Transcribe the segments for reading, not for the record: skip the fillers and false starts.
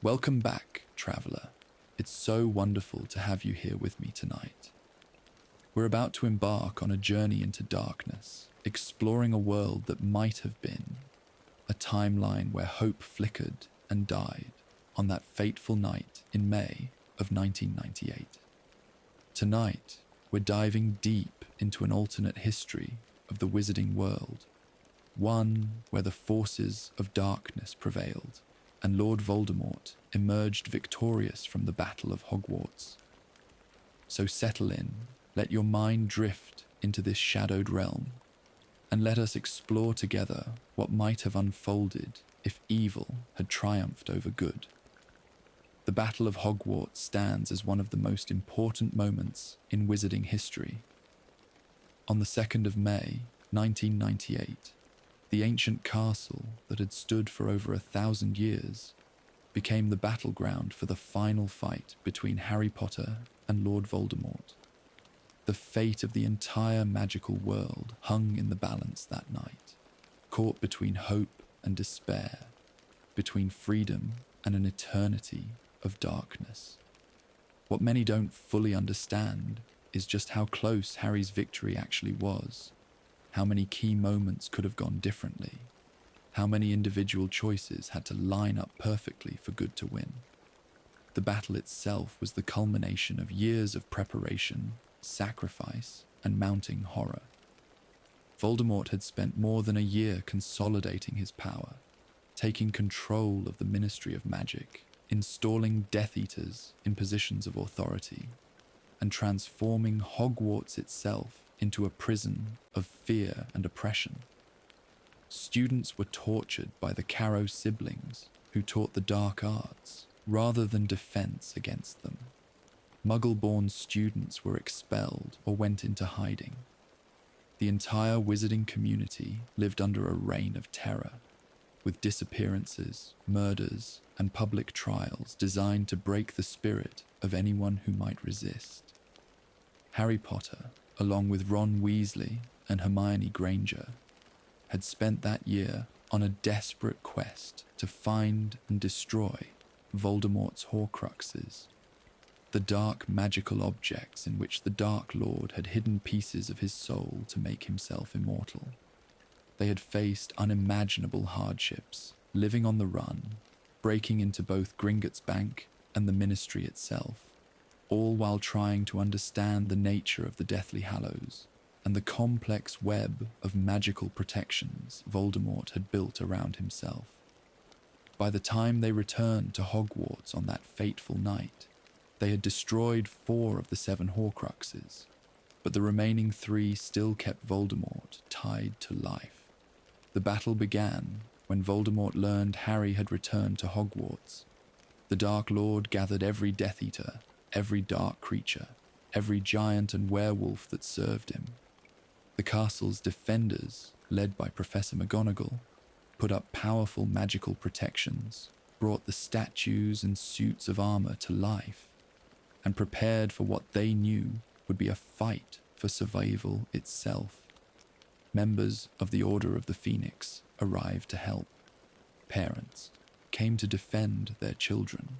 Welcome back, traveler. It's so wonderful to have you here with me tonight. We're about to embark on a journey into darkness, exploring a world that might have been, a timeline where hope flickered and died on that fateful night in May of 1998. Tonight, we're diving deep into an alternate history of the wizarding world, one where the forces of darkness prevailed and Lord Voldemort emerged victorious from the Battle of Hogwarts. So settle in, let your mind drift into this shadowed realm, and let us explore together what might have unfolded if evil had triumphed over good. The Battle of Hogwarts stands as one of the most important moments in wizarding history. On the 2nd of May, 1998, the ancient castle that had stood for over 1,000 years became the battleground for the final fight between Harry Potter and Lord Voldemort. The fate of the entire magical world hung in the balance that night, caught between hope and despair, between freedom and an eternity of darkness. What many don't fully understand is just how close Harry's victory actually was, how many key moments could have gone differently, how many individual choices had to line up perfectly for good to win. The battle itself was the culmination of years of preparation, sacrifice, and mounting horror. Voldemort had spent more than a year consolidating his power, taking control of the Ministry of Magic, installing Death Eaters in positions of authority, and transforming Hogwarts itself into a prison of fear and oppression. Students were tortured by the Carrow siblings, who taught the dark arts rather than defense against them. Muggle-born students were expelled or went into hiding. The entire wizarding community lived under a reign of terror, with disappearances, murders, and public trials designed to break the spirit of anyone who might resist. Harry Potter, along with Ron Weasley and Hermione Granger, had spent that year on a desperate quest to find and destroy Voldemort's Horcruxes, the dark magical objects in which the Dark Lord had hidden pieces of his soul to make himself immortal. They had faced unimaginable hardships, living on the run, breaking into both Gringotts Bank and the Ministry itself, all while trying to understand the nature of the Deathly Hallows and the complex web of magical protections Voldemort had built around himself. By the time they returned to Hogwarts on that fateful night, they had destroyed 4 of the 7 Horcruxes, but the remaining 3 still kept Voldemort tied to life. The battle began when Voldemort learned Harry had returned to Hogwarts. The Dark Lord gathered every Death Eater, every dark creature, every giant and werewolf that served him. The castle's defenders, led by Professor McGonagall, put up powerful magical protections, brought the statues and suits of armor to life, and prepared for what they knew would be a fight for survival itself. Members of the Order of the Phoenix arrived to help. Parents came to defend their children.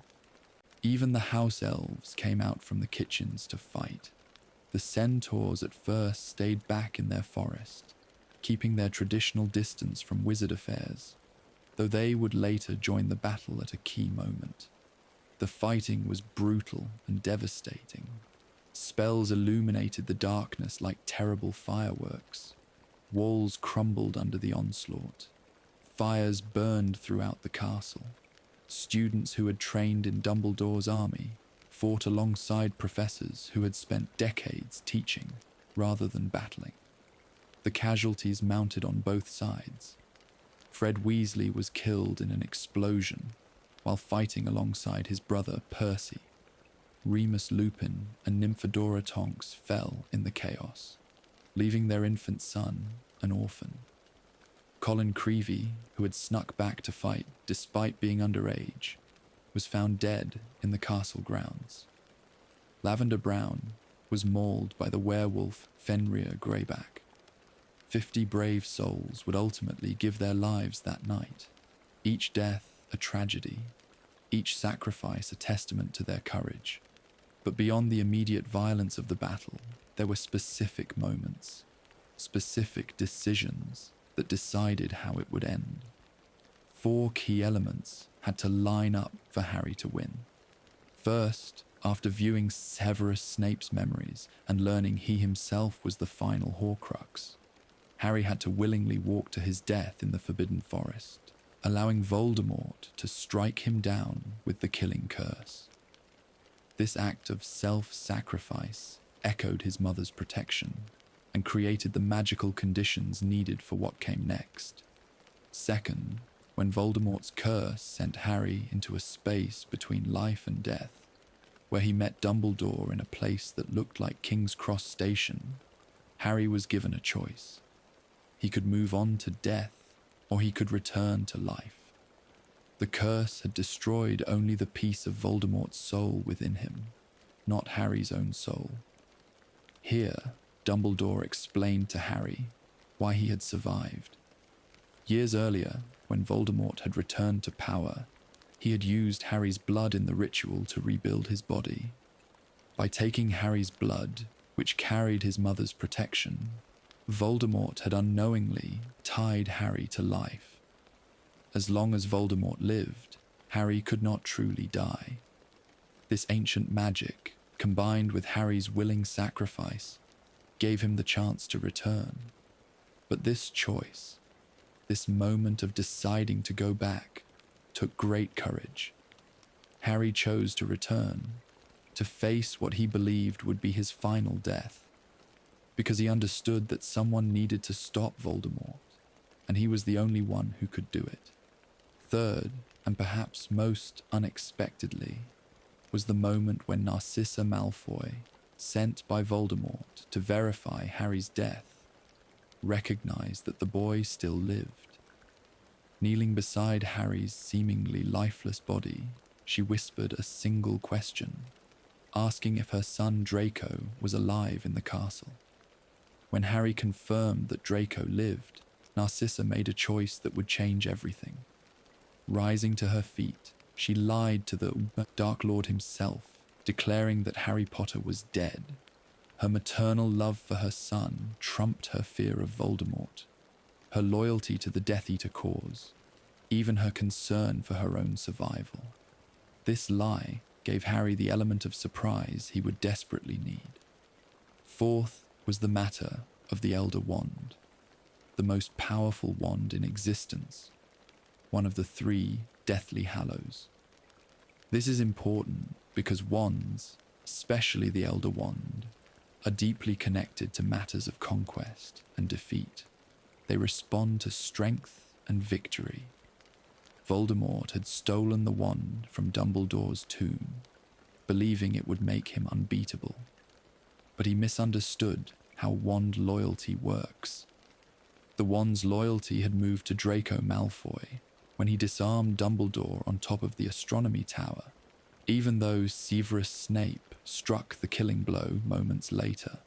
Even the house elves came out from the kitchens to fight. The centaurs at first stayed back in their forest, keeping their traditional distance from wizard affairs, though they would later join the battle at a key moment. The fighting was brutal and devastating. Spells illuminated the darkness like terrible fireworks. Walls crumbled under the onslaught. Fires burned throughout the castle. Students who had trained in Dumbledore's army fought alongside professors who had spent decades teaching rather than battling. The casualties mounted on both sides. Fred Weasley was killed in an explosion while fighting alongside his brother Percy. Remus Lupin and Nymphadora Tonks fell in the chaos, leaving their infant son an orphan. Colin Creevey, who had snuck back to fight despite being underage, was found dead in the castle grounds. Lavender Brown was mauled by the werewolf Fenrir Greyback. 50 brave souls would ultimately give their lives that night, each death a tragedy. each sacrifice a testament to their courage. But beyond the immediate violence of the battle, there were specific moments, specific decisions that decided how it would end. 4 key elements had to line up for Harry to win. First, after viewing Severus Snape's memories and learning he himself was the final Horcrux, Harry had to willingly walk to his death in the Forbidden Forest, allowing Voldemort to strike him down with the killing curse. This act of self-sacrifice echoed his mother's protection and created the magical conditions needed for what came next. Second, when Voldemort's curse sent Harry into a space between life and death, where he met Dumbledore in a place that looked like King's Cross Station, Harry was given a choice. He could move on to death, or he could return to life. The curse had destroyed only the piece of Voldemort's soul within him, not Harry's own soul. Here, Dumbledore explained to Harry why he had survived. Years earlier, when Voldemort had returned to power, he had used Harry's blood in the ritual to rebuild his body. By taking Harry's blood, which carried his mother's protection, Voldemort had unknowingly tied Harry to life. As long as Voldemort lived, Harry could not truly die. This ancient magic, combined with Harry's willing sacrifice, gave him the chance to return. But this choice, this moment of deciding to go back, took great courage. Harry chose to return, to face what he believed would be his final death, because he understood that someone needed to stop Voldemort, and he was the only one who could do it. Third, and perhaps most unexpectedly, was the moment when Narcissa Malfoy, sent by Voldemort to verify Harry's death, recognized that the boy still lived. Kneeling beside Harry's seemingly lifeless body, she whispered a single question, asking if her son Draco was alive in the castle. When Harry confirmed that Draco lived, Narcissa made a choice that would change everything. Rising to her feet, she lied to the Dark Lord himself, declaring that Harry Potter was dead. Her maternal love for her son trumped her fear of Voldemort, her loyalty to the Death Eater cause, even her concern for her own survival. This lie gave Harry the element of surprise he would desperately need. Fourth was the matter of the Elder Wand, the most powerful wand in existence, one of the 3 Deathly Hallows. This is important because wands, especially the Elder Wand, are deeply connected to matters of conquest and defeat. They respond to strength and victory. Voldemort had stolen the wand from Dumbledore's tomb, believing it would make him unbeatable. But he misunderstood how wand loyalty works. The wand's loyalty had moved to Draco Malfoy when he disarmed Dumbledore on top of the astronomy tower, even though Severus Snape struck the killing blow moments later.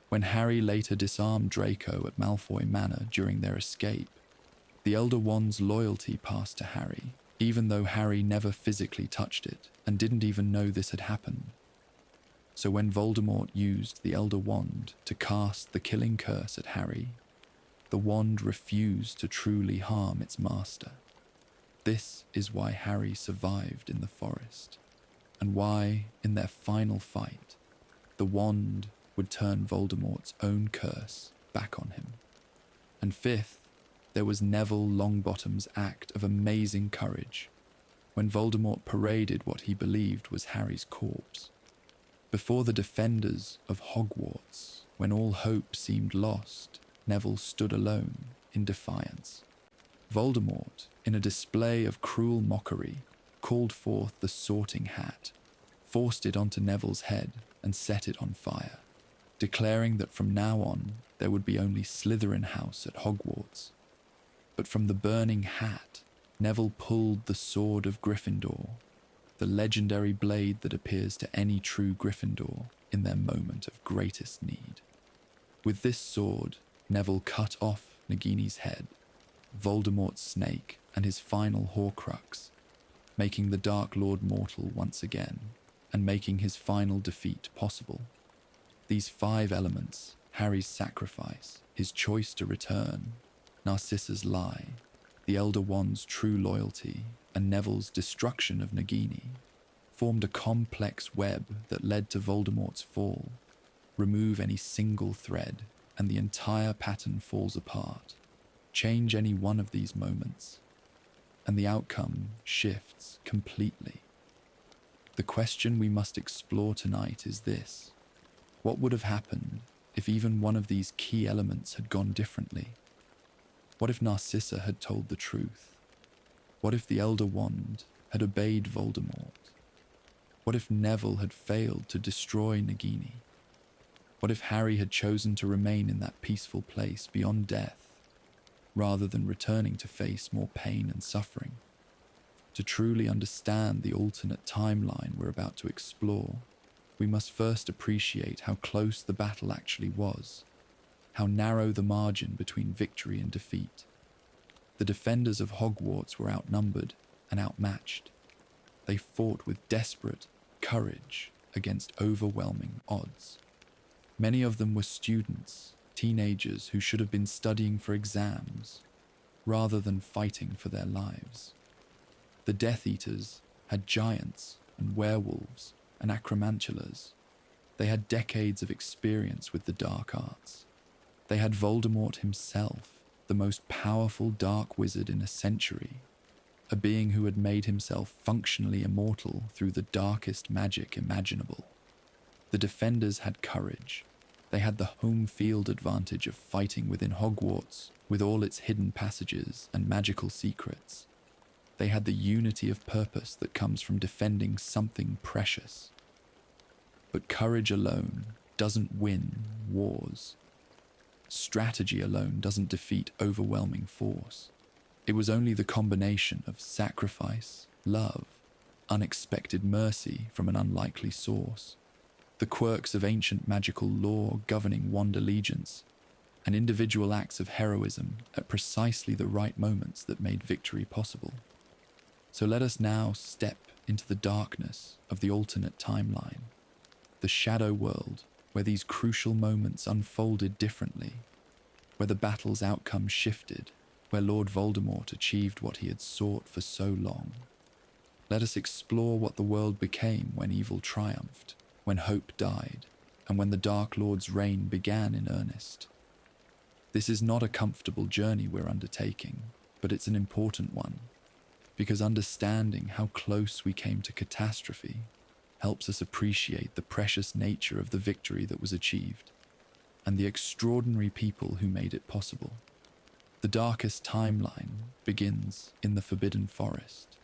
When Harry later disarmed Draco at Malfoy Manor during their escape, the Elder Wand's loyalty passed to Harry, even though Harry never physically touched it and didn't even know this had happened. So when Voldemort used the Elder Wand to cast the killing curse at Harry, the wand refused to truly harm its master. This is why Harry survived in the forest, and why, in their final fight, the wand would turn Voldemort's own curse back on him. And fifth, there was Neville Longbottom's act of amazing courage, when Voldemort paraded what he believed was Harry's corpse. Before the defenders of Hogwarts, when all hope seemed lost, Neville stood alone in defiance. Voldemort, in a display of cruel mockery, called forth the Sorting Hat, forced it onto Neville's head and set it on fire, declaring that from now on there would be only Slytherin House at Hogwarts. But from the burning hat, Neville pulled the Sword of Gryffindor, the legendary blade that appears to any true Gryffindor in their moment of greatest need. With this sword, Neville cut off Nagini's head, Voldemort's snake, and his final Horcrux, making the Dark Lord mortal once again, and making his final defeat possible. These 5 elements, Harry's sacrifice, his choice to return, Narcissa's lie, the Elder Wand's true loyalty, and Neville's destruction of Nagini, formed a complex web that led to Voldemort's fall. Remove any single thread, and the entire pattern falls apart. Change any one of these moments, and the outcome shifts completely. The question we must explore tonight is this: what would have happened if even one of these key elements had gone differently? What if Narcissa had told the truth? What if the Elder Wand had obeyed Voldemort? What if Neville had failed to destroy Nagini? What if Harry had chosen to remain in that peaceful place beyond death, rather than returning to face more pain and suffering? To truly understand the alternate timeline we're about to explore, we must first appreciate how close the battle actually was, how narrow the margin between victory and defeat. The defenders of Hogwarts were outnumbered and outmatched. They fought with desperate courage against overwhelming odds. Many of them were students, teenagers who should have been studying for exams, rather than fighting for their lives. The Death Eaters had giants and werewolves and acromantulas. They had decades of experience with the dark arts. They had Voldemort himself, the most powerful dark wizard in a century, a being who had made himself functionally immortal through the darkest magic imaginable. The defenders had courage. They had the home field advantage of fighting within Hogwarts, with all its hidden passages and magical secrets. They had the unity of purpose that comes from defending something precious. But courage alone doesn't win wars. Strategy alone doesn't defeat overwhelming force. It was only the combination of sacrifice, love, unexpected mercy from an unlikely source, the quirks of ancient magical lore governing wand allegiance, and individual acts of heroism at precisely the right moments that made victory possible. So let us now step into the darkness of the alternate timeline, the shadow world where these crucial moments unfolded differently, where the battle's outcome shifted, where Lord Voldemort achieved what he had sought for so long. Let us explore what the world became when evil triumphed, when hope died, and when the Dark Lord's reign began in earnest. This is not a comfortable journey we're undertaking, but it's an important one, because understanding how close we came to catastrophe helps us appreciate the precious nature of the victory that was achieved, and the extraordinary people who made it possible. The darkest timeline begins in the Forbidden Forest,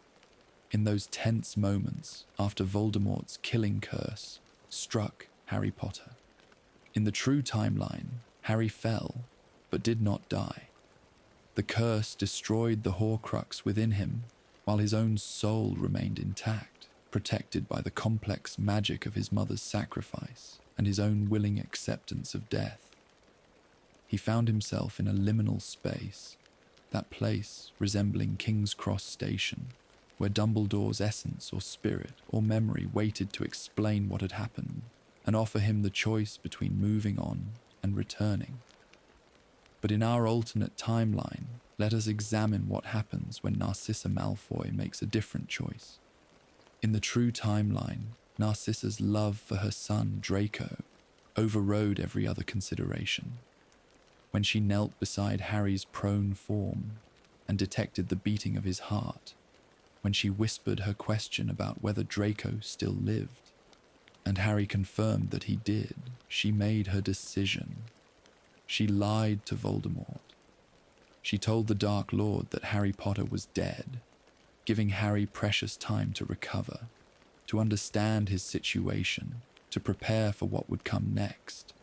in those tense moments after Voldemort's killing curse struck Harry Potter. In the true timeline, Harry fell, but did not die. The curse destroyed the Horcrux within him, while his own soul remained intact, protected by the complex magic of his mother's sacrifice and his own willing acceptance of death. He found himself in a liminal space, that place resembling King's Cross Station, where Dumbledore's essence or spirit or memory waited to explain what had happened and offer him the choice between moving on and returning. But in our alternate timeline, let us examine what happens when Narcissa Malfoy makes a different choice. In the true timeline, Narcissa's love for her son, Draco, overrode every other consideration. When she knelt beside Harry's prone form and detected the beating of his heart, when she whispered her question about whether Draco still lived, and Harry confirmed that he did, she made her decision. She lied to Voldemort. She told the Dark Lord that Harry Potter was dead, giving Harry precious time to recover, to understand his situation, to prepare for what would come next.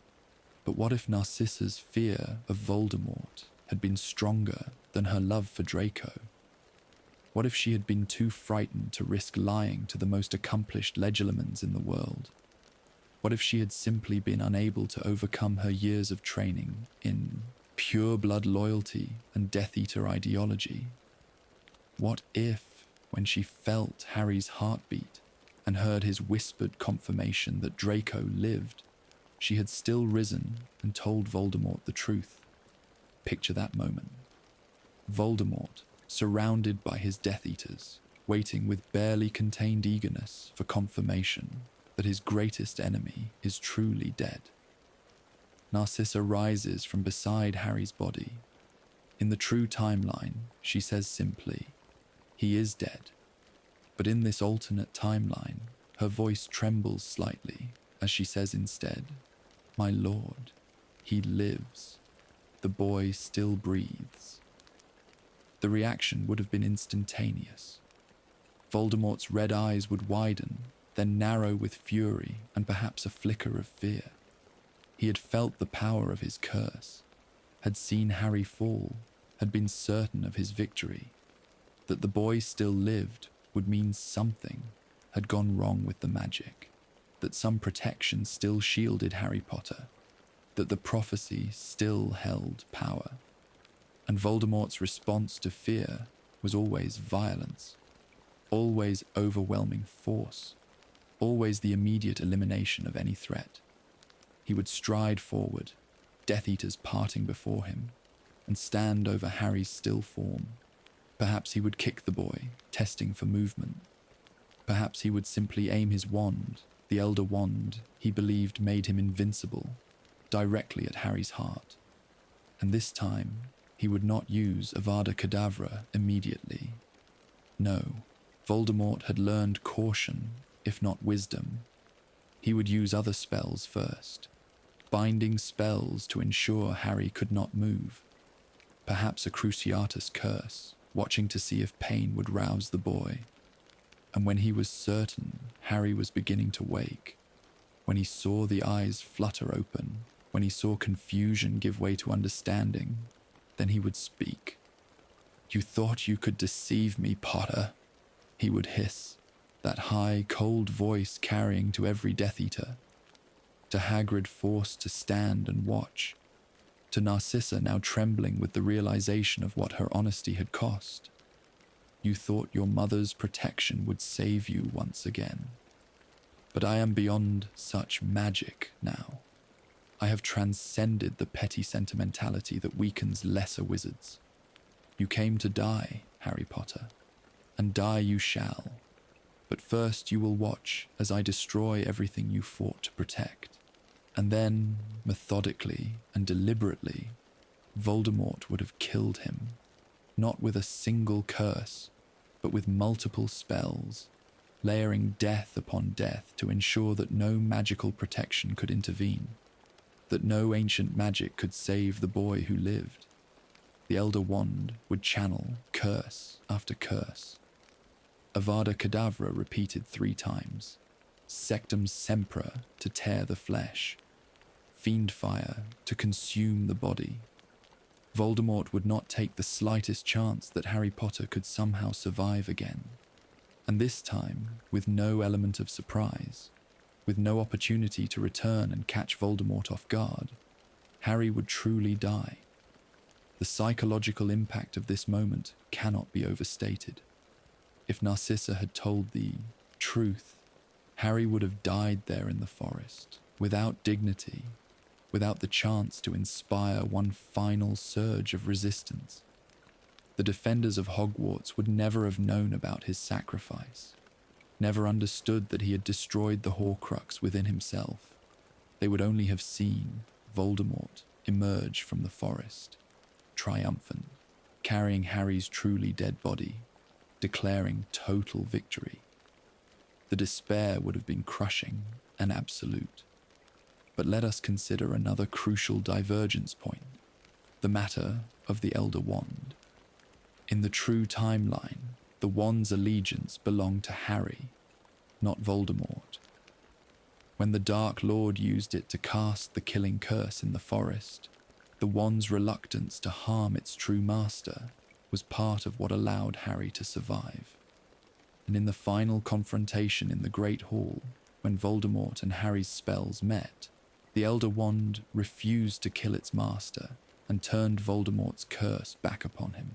But what if Narcissa's fear of Voldemort had been stronger than her love for Draco? What if she had been too frightened to risk lying to the most accomplished Legilimens in the world? What if she had simply been unable to overcome her years of training in pure blood loyalty and Death Eater ideology? What if, when she felt Harry's heartbeat and heard his whispered confirmation that Draco lived, she had still risen and told Voldemort the truth. Picture that moment. Voldemort, surrounded by his Death Eaters, waiting with barely contained eagerness for confirmation that his greatest enemy is truly dead. Narcissa rises from beside Harry's body. In the true timeline, she says simply, "He is dead." But in this alternate timeline, her voice trembles slightly as she says instead, "My lord, he lives. The boy still breathes." The reaction would have been instantaneous. Voldemort's red eyes would widen, then narrow with fury and perhaps a flicker of fear. He had felt the power of his curse, had seen Harry fall, had been certain of his victory. That the boy still lived would mean something had gone wrong with the magic, that some protection still shielded Harry Potter, that the prophecy still held power. And Voldemort's response to fear was always violence, always overwhelming force, always the immediate elimination of any threat. He would stride forward, Death Eaters parting before him, and stand over Harry's still form. Perhaps he would kick the boy, testing for movement. Perhaps he would simply aim his wand, the Elder Wand he believed made him invincible, directly at Harry's heart. And this time, he would not use Avada Kedavra immediately. No, Voldemort had learned caution, if not wisdom. He would use other spells first, binding spells to ensure Harry could not move. Perhaps a Cruciatus curse, watching to see if pain would rouse the boy. And when he was certain Harry was beginning to wake, when he saw the eyes flutter open, when he saw confusion give way to understanding, then he would speak. "You thought you could deceive me, Potter," he would hiss, that high, cold voice carrying to every Death Eater. To Hagrid forced to stand and watch. To Narcissa now trembling with the realization of what her honesty had cost. "You thought your mother's protection would save you once again. But I am beyond such magic now. I have transcended the petty sentimentality that weakens lesser wizards. You came to die, Harry Potter, and die you shall. But first you will watch as I destroy everything you fought to protect. And then, methodically and deliberately, Voldemort would have killed him, not with a single curse, but with multiple spells, layering death upon death to ensure that no magical protection could intervene, that no ancient magic could save the boy who lived. The Elder Wand would channel curse after curse. Avada Kedavra repeated 3 times, Sectum Sempra to tear the flesh, Fiend Fire to consume the body. Voldemort would not take the slightest chance that Harry Potter could somehow survive again. And this time, with no element of surprise, with no opportunity to return and catch Voldemort off guard, Harry would truly die. The psychological impact of this moment cannot be overstated. If Narcissa had told the truth, Harry would have died there in the forest, without dignity, without the chance to inspire one final surge of resistance. The defenders of Hogwarts would never have known about his sacrifice, never understood that he had destroyed the Horcrux within himself. They would only have seen Voldemort emerge from the forest, triumphant, carrying Harry's truly dead body, declaring total victory. The despair would have been crushing and absolute. But let us consider another crucial divergence point, the matter of the Elder Wand. In the true timeline, the wand's allegiance belonged to Harry, not Voldemort. When the Dark Lord used it to cast the killing curse in the forest, the wand's reluctance to harm its true master was part of what allowed Harry to survive. And in the final confrontation in the Great Hall, when Voldemort and Harry's spells met, the Elder Wand refused to kill its master and turned Voldemort's curse back upon him.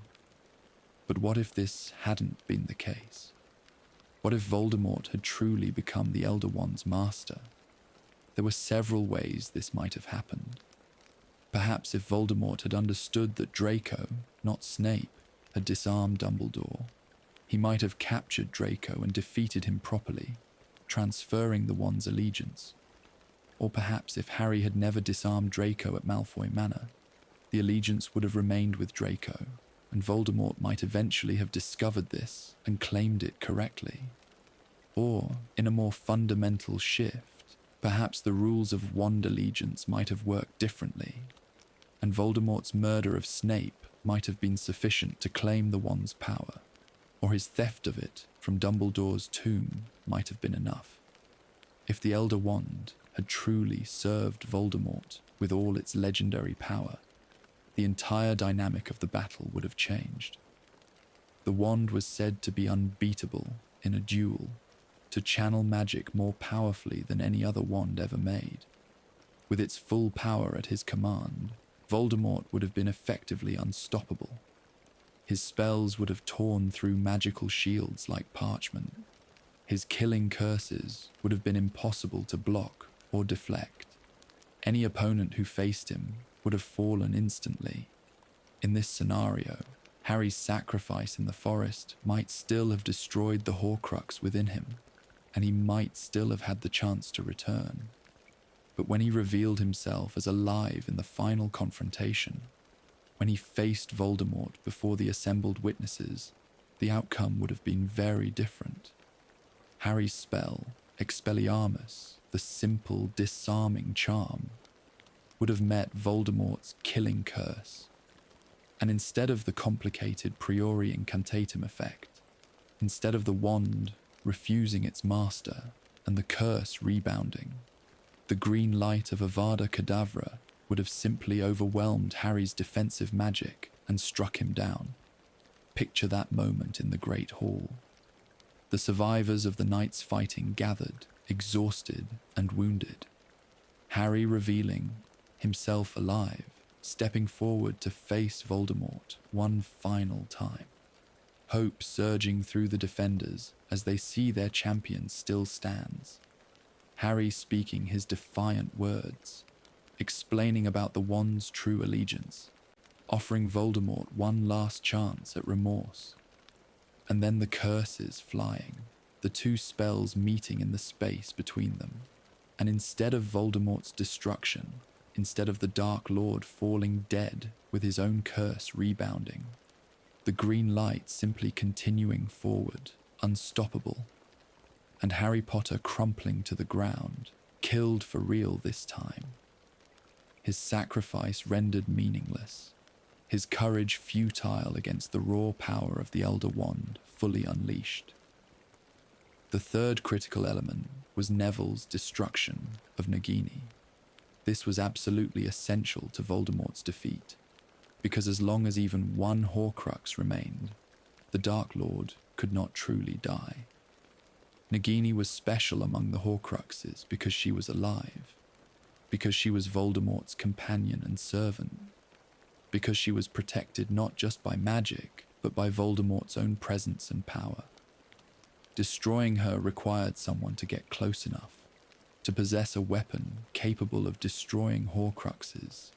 But what if this hadn't been the case? What if Voldemort had truly become the Elder Wand's master? There were several ways this might have happened. Perhaps if Voldemort had understood that Draco, not Snape, had disarmed Dumbledore, he might have captured Draco and defeated him properly, transferring the wand's allegiance. Or perhaps if Harry had never disarmed Draco at Malfoy Manor, the allegiance would have remained with Draco, and Voldemort might eventually have discovered this and claimed it correctly. Or, in a more fundamental shift, perhaps the rules of wand allegiance might have worked differently, and Voldemort's murder of Snape might have been sufficient to claim the wand's power, or his theft of it from Dumbledore's tomb might have been enough. If the Elder Wand had truly served Voldemort with all its legendary power, the entire dynamic of the battle would have changed. The wand was said to be unbeatable in a duel, to channel magic more powerfully than any other wand ever made. With its full power at his command, Voldemort would have been effectively unstoppable. His spells would have torn through magical shields like parchment. His killing curses would have been impossible to block or deflect. Any opponent who faced him would have fallen instantly. In this scenario, Harry's sacrifice in the forest might still have destroyed the Horcrux within him, and he might still have had the chance to return. But when he revealed himself as alive in the final confrontation, when he faced Voldemort before the assembled witnesses, the outcome would have been very different. Harry's spell, Expelliarmus, the simple, disarming charm, would have met Voldemort's killing curse. And instead of the complicated priori incantatem effect, instead of the wand refusing its master and the curse rebounding, the green light of Avada Kedavra would have simply overwhelmed Harry's defensive magic and struck him down. Picture that moment in the Great Hall. The survivors of the night's fighting gathered, exhausted and wounded. Harry revealing himself alive, stepping forward to face Voldemort one final time. Hope surging through the defenders as they see their champion still stands. Harry speaking his defiant words, explaining about the wand's true allegiance, offering Voldemort one last chance at remorse. And then the curses flying, the two spells meeting in the space between them. And instead of Voldemort's destruction, instead of the Dark Lord falling dead with his own curse rebounding, the green light simply continuing forward, unstoppable, and Harry Potter crumpling to the ground, killed for real this time. His sacrifice rendered meaningless, his courage futile against the raw power of the Elder Wand fully unleashed. The third critical element was Neville's destruction of Nagini. This was absolutely essential to Voldemort's defeat, because as long as even one Horcrux remained, the Dark Lord could not truly die. Nagini was special among the Horcruxes because she was alive, because she was Voldemort's companion and servant, because she was protected not just by magic, but by Voldemort's own presence and power. Destroying her required someone to get close enough, to possess a weapon capable of destroying Horcruxes,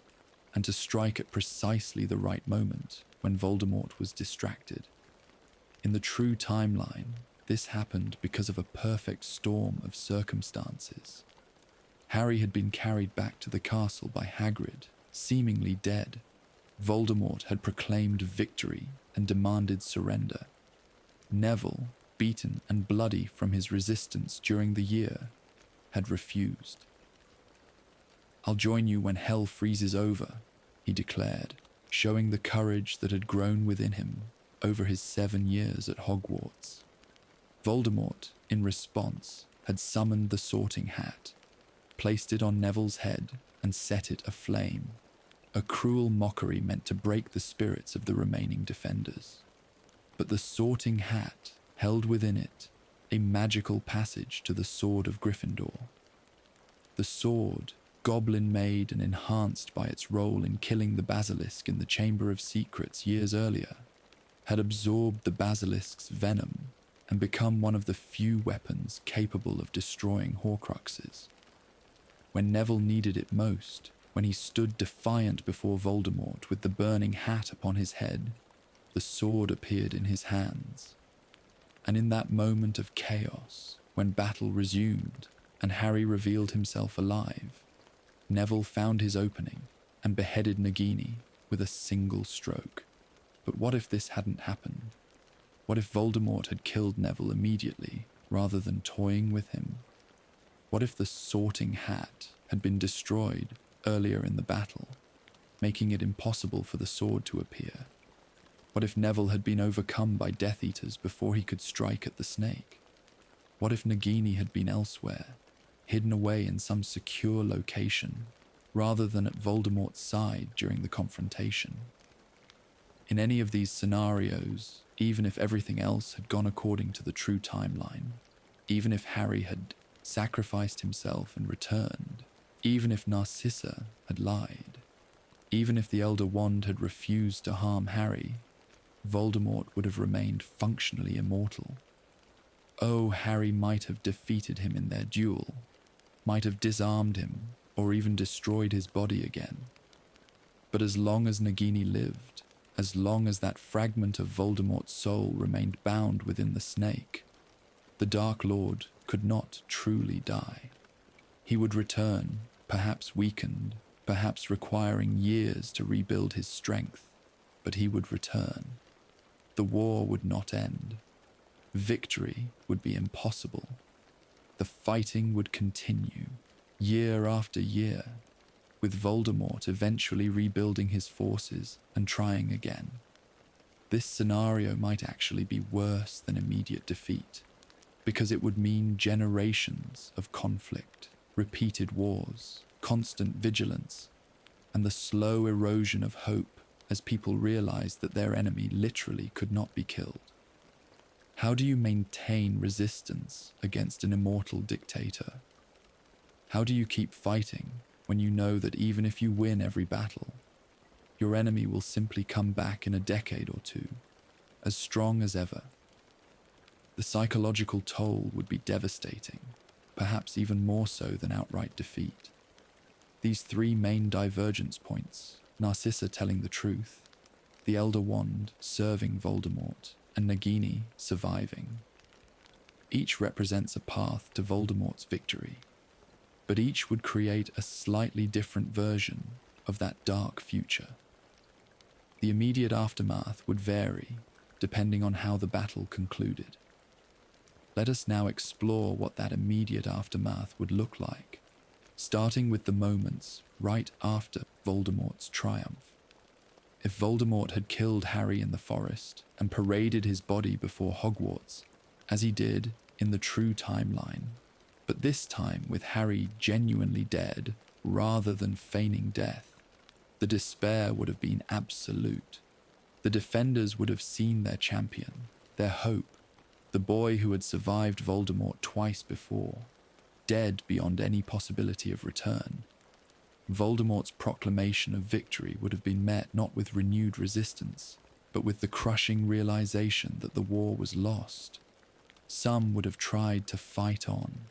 and to strike at precisely the right moment when Voldemort was distracted. In the true timeline, this happened because of a perfect storm of circumstances. Harry had been carried back to the castle by Hagrid, seemingly dead. Voldemort had proclaimed victory and demanded surrender. Neville, beaten and bloody from his resistance during the year, had refused. "I'll join you when hell freezes over," he declared, showing the courage that had grown within him over his 7 years at Hogwarts. Voldemort, in response, had summoned the Sorting Hat, placed it on Neville's head and set it aflame, a cruel mockery meant to break the spirits of the remaining defenders. But the Sorting Hat held within it a magical passage to the Sword of Gryffindor. The sword, goblin-made and enhanced by its role in killing the basilisk in the Chamber of Secrets years earlier, had absorbed the basilisk's venom and become one of the few weapons capable of destroying Horcruxes. When Neville needed it most, when he stood defiant before Voldemort with the burning hat upon his head, the sword appeared in his hands. And in that moment of chaos, when battle resumed and Harry revealed himself alive, Neville found his opening and beheaded Nagini with a single stroke. But what if this hadn't happened? What if Voldemort had killed Neville immediately rather than toying with him? What if the sorting hat had been destroyed earlier in the battle, making it impossible for the sword to appear? What if Neville had been overcome by Death Eaters before he could strike at the snake? What if Nagini had been elsewhere, hidden away in some secure location, rather than at Voldemort's side during the confrontation? In any of these scenarios, even if everything else had gone according to the true timeline, even if Harry had sacrificed himself and returned, even if Narcissa had lied, even if the Elder Wand had refused to harm Harry, Voldemort would have remained functionally immortal. Oh, Harry might have defeated him in their duel, might have disarmed him, or even destroyed his body again. But as long as Nagini lived, as long as that fragment of Voldemort's soul remained bound within the snake, the Dark Lord could not truly die. He would return, perhaps weakened, perhaps requiring years to rebuild his strength, but he would return. The war would not end. Victory would be impossible. The fighting would continue, year after year, with Voldemort eventually rebuilding his forces and trying again. This scenario might actually be worse than immediate defeat, because it would mean generations of conflict, repeated wars, constant vigilance, and the slow erosion of hope as people realized that their enemy literally could not be killed. How do you maintain resistance against an immortal dictator? How do you keep fighting when you know that even if you win every battle, your enemy will simply come back in a decade or two, as strong as ever? The psychological toll would be devastating, perhaps even more so than outright defeat. These three main divergence points, Narcissa telling the truth, the Elder Wand serving Voldemort, and Nagini surviving. Each represents a path to Voldemort's victory, but each would create a slightly different version of that dark future. The immediate aftermath would vary depending on how the battle concluded. Let us now explore what that immediate aftermath would look like, starting with the moments right after Voldemort's triumph. If Voldemort had killed Harry in the forest and paraded his body before Hogwarts, as he did in the true timeline, but this time with Harry genuinely dead rather than feigning death, the despair would have been absolute. The defenders would have seen their champion, their hope, the boy who had survived Voldemort twice before, dead beyond any possibility of return. Voldemort's proclamation of victory would have been met not with renewed resistance, but with the crushing realization that the war was lost. Some would have tried to fight on.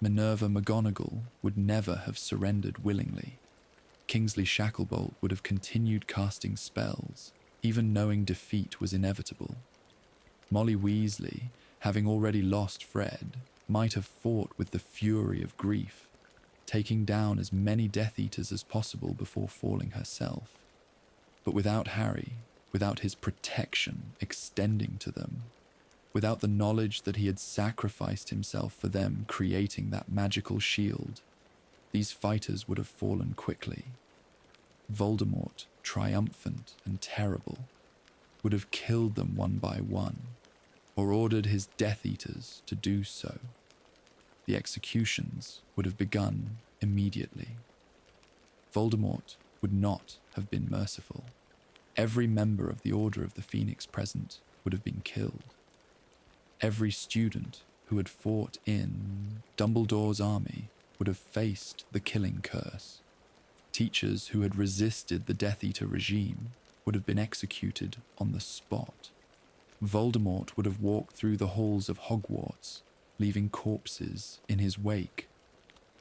Minerva McGonagall would never have surrendered willingly. Kingsley Shacklebolt would have continued casting spells, even knowing defeat was inevitable. Molly Weasley, having already lost Fred, might have fought with the fury of grief, taking down as many Death Eaters as possible before falling herself. But without Harry, without his protection extending to them, without the knowledge that he had sacrificed himself for them creating that magical shield, these fighters would have fallen quickly. Voldemort, triumphant and terrible, would have killed them one by one, or ordered his Death Eaters to do so. The executions would have begun immediately. Voldemort would not have been merciful. Every member of the Order of the Phoenix present would have been killed. Every student who had fought in Dumbledore's army would have faced the killing curse. Teachers who had resisted the Death Eater regime would have been executed on the spot. Voldemort would have walked through the halls of Hogwarts, leaving corpses in his wake,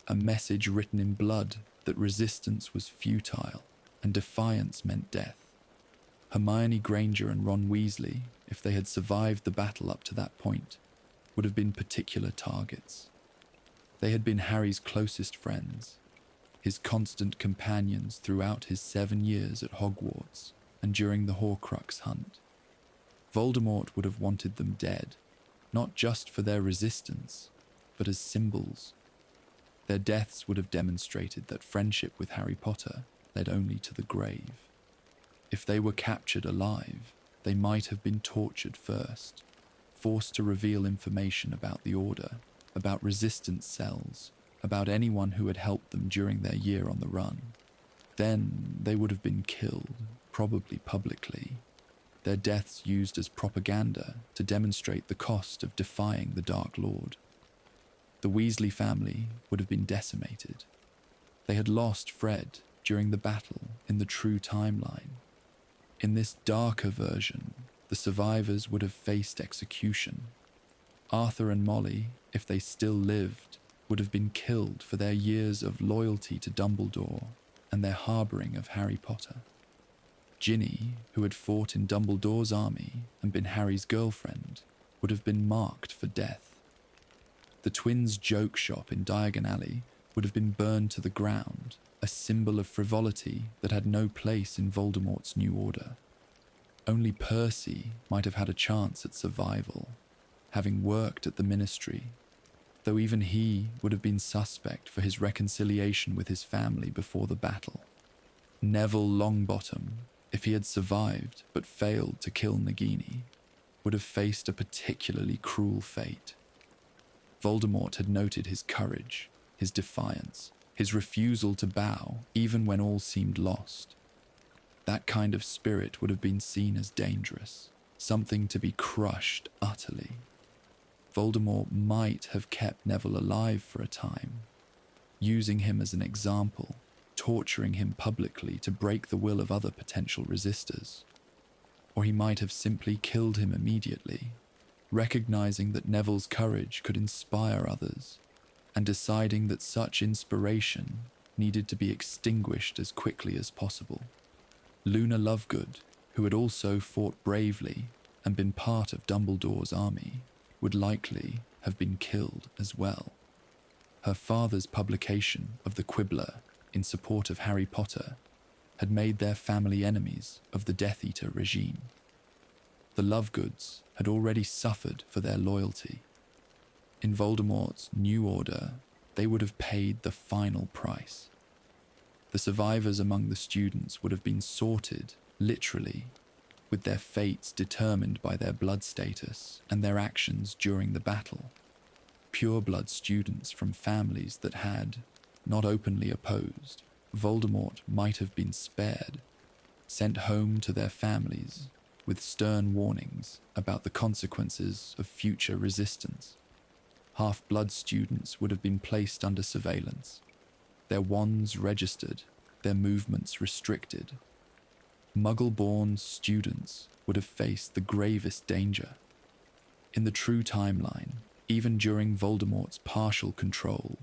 a message written in blood that resistance was futile and defiance meant death. Hermione Granger and Ron Weasley, if they had survived the battle up to that point, would have been particular targets. They had been Harry's closest friends, his constant companions throughout his 7 years at Hogwarts and during the Horcrux hunt. Voldemort would have wanted them dead, not just for their resistance, but as symbols. Their deaths would have demonstrated that friendship with Harry Potter led only to the grave. If they were captured alive, they might have been tortured first, forced to reveal information about the Order, about resistance cells, about anyone who had helped them during their year on the run. Then they would have been killed, probably publicly, their deaths used as propaganda to demonstrate the cost of defying the Dark Lord. The Weasley family would have been decimated. They had lost Fred during the battle in the true timeline. In this darker version, the survivors would have faced execution. Arthur and Molly, if they still lived, would have been killed for their years of loyalty to Dumbledore and their harbouring of Harry Potter. Ginny, who had fought in Dumbledore's army and been Harry's girlfriend, would have been marked for death. The twins' joke shop in Diagon Alley would have been burned to the ground, a symbol of frivolity that had no place in Voldemort's new order. Only Percy might have had a chance at survival, having worked at the Ministry, though even he would have been suspect for his reconciliation with his family before the battle. Neville Longbottom, if he had survived but failed to kill Nagini, would have faced a particularly cruel fate. Voldemort had noted his courage, his defiance, his refusal to bow even when all seemed lost. That kind of spirit would have been seen as dangerous, something to be crushed utterly. Voldemort might have kept Neville alive for a time, using him as an example, torturing him publicly to break the will of other potential resistors. Or he might have simply killed him immediately, recognizing that Neville's courage could inspire others, and deciding that such inspiration needed to be extinguished as quickly as possible. Luna Lovegood, who had also fought bravely and been part of Dumbledore's army, would likely have been killed as well. Her father's publication of the Quibbler in support of Harry Potter had made their family enemies of the Death Eater regime. The Lovegoods had already suffered for their loyalty. In Voldemort's new order, they would have paid the final price. The survivors among the students would have been sorted, literally, with their fates determined by their blood status and their actions during the battle. Pure-blood students from families that had, not openly opposed, Voldemort might have been spared, sent home to their families with stern warnings about the consequences of future resistance. Half-blood students would have been placed under surveillance, their wands registered, their movements restricted. Muggle-born students would have faced the gravest danger. In the true timeline, even during Voldemort's partial control,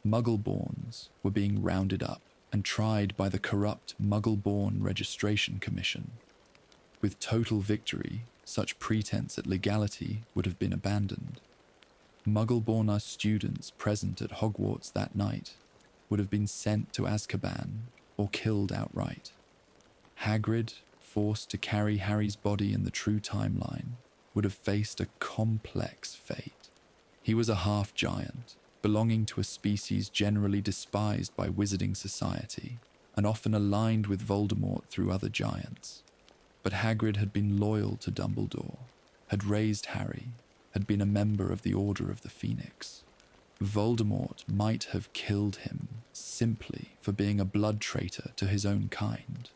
Muggle-borns were being rounded up and tried by the corrupt Muggle-born Registration Commission. With total victory, such pretense at legality would have been abandoned. Muggle-born students present at Hogwarts that night would have been sent to Azkaban or killed outright. Hagrid, forced to carry Harry's body in the true timeline, would have faced a complex fate. He was a half-giant, belonging to a species generally despised by wizarding society, and often aligned with Voldemort through other giants. But Hagrid had been loyal to Dumbledore, had raised Harry, had been a member of the Order of the Phoenix. Voldemort might have killed him simply for being a blood traitor to his own kind,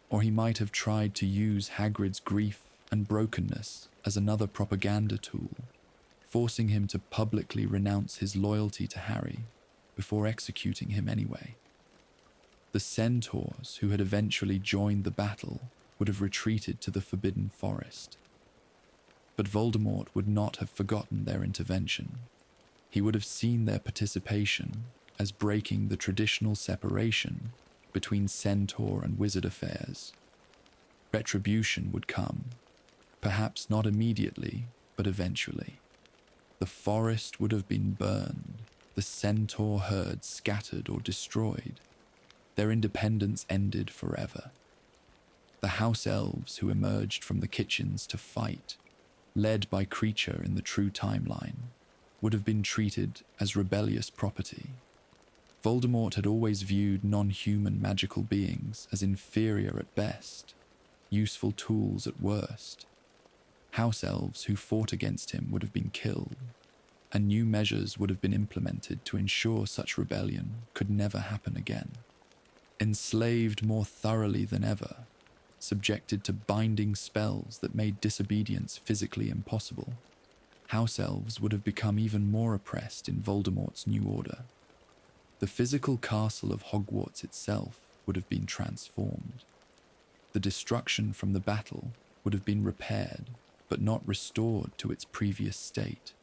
or he might have tried to use Hagrid's grief and brokenness as another propaganda tool, forcing him to publicly renounce his loyalty to Harry before executing him anyway. The centaurs who had eventually joined the battle would have retreated to the Forbidden Forest. But Voldemort would not have forgotten their intervention. He would have seen their participation as breaking the traditional separation between centaur and wizard affairs. Retribution would come, perhaps not immediately, but eventually. The forest would have been burned, the centaur herd scattered or destroyed, their independence ended forever. The house elves who emerged from the kitchens to fight, led by Creature in the true timeline, would have been treated as rebellious property. Voldemort had always viewed non-human magical beings as inferior at best, useful tools at worst. House elves who fought against him would have been killed, and new measures would have been implemented to ensure such rebellion could never happen again. Enslaved more thoroughly than ever, subjected to binding spells that made disobedience physically impossible, house elves would have become even more oppressed in Voldemort's new order. The physical castle of Hogwarts itself would have been transformed. The destruction from the battle would have been repaired, but not restored to its previous state.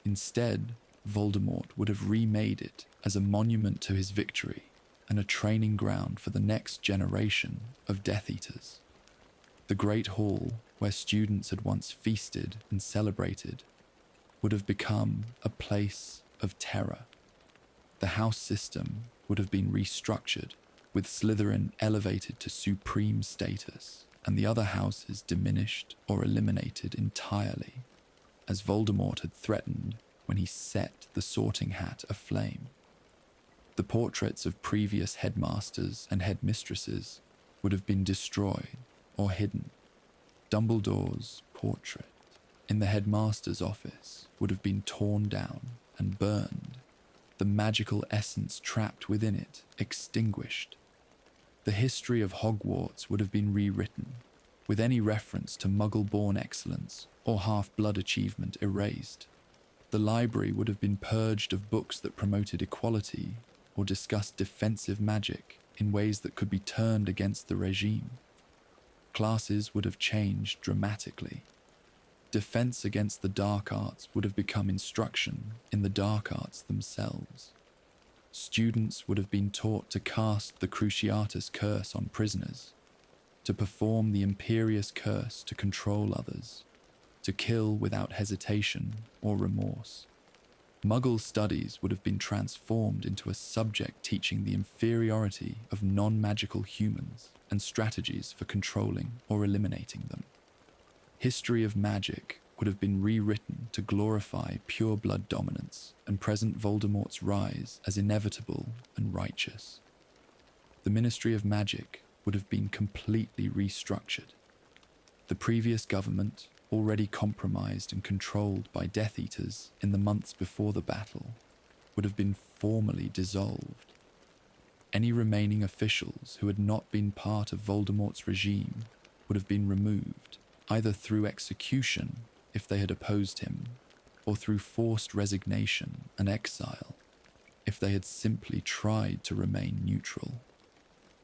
Instead, Voldemort would have remade it as a monument to his victory and a training ground for the next generation of Death Eaters. The Great Hall, where students had once feasted and celebrated, would have become a place of terror. The house system would have been restructured, with Slytherin elevated to supreme status and the other houses diminished or eliminated entirely, as Voldemort had threatened when he set the Sorting Hat aflame. The portraits of previous headmasters and headmistresses would have been destroyed or hidden. Dumbledore's portrait in the headmaster's office would have been torn down and burned, the magical essence trapped within it extinguished. The history of Hogwarts would have been rewritten, with any reference to Muggle-born excellence or half-blood achievement erased. The library would have been purged of books that promoted equality or discussed defensive magic in ways that could be turned against the regime. Classes would have changed dramatically. Defense against the dark arts would have become instruction in the dark arts themselves. Students would have been taught to cast the Cruciatus curse on prisoners, to perform the Imperious curse to control others, to kill without hesitation or remorse. Muggle studies would have been transformed into a subject teaching the inferiority of non-magical humans and strategies for controlling or eliminating them. History of magic would have been rewritten to glorify pure blood dominance and present Voldemort's rise as inevitable and righteous. The Ministry of Magic would have been completely restructured. The previous government, already compromised and controlled by Death Eaters in the months before the battle, would have been formally dissolved. Any remaining officials who had not been part of Voldemort's regime would have been removed, either through execution if they had opposed him, or through forced resignation and exile if they had simply tried to remain neutral.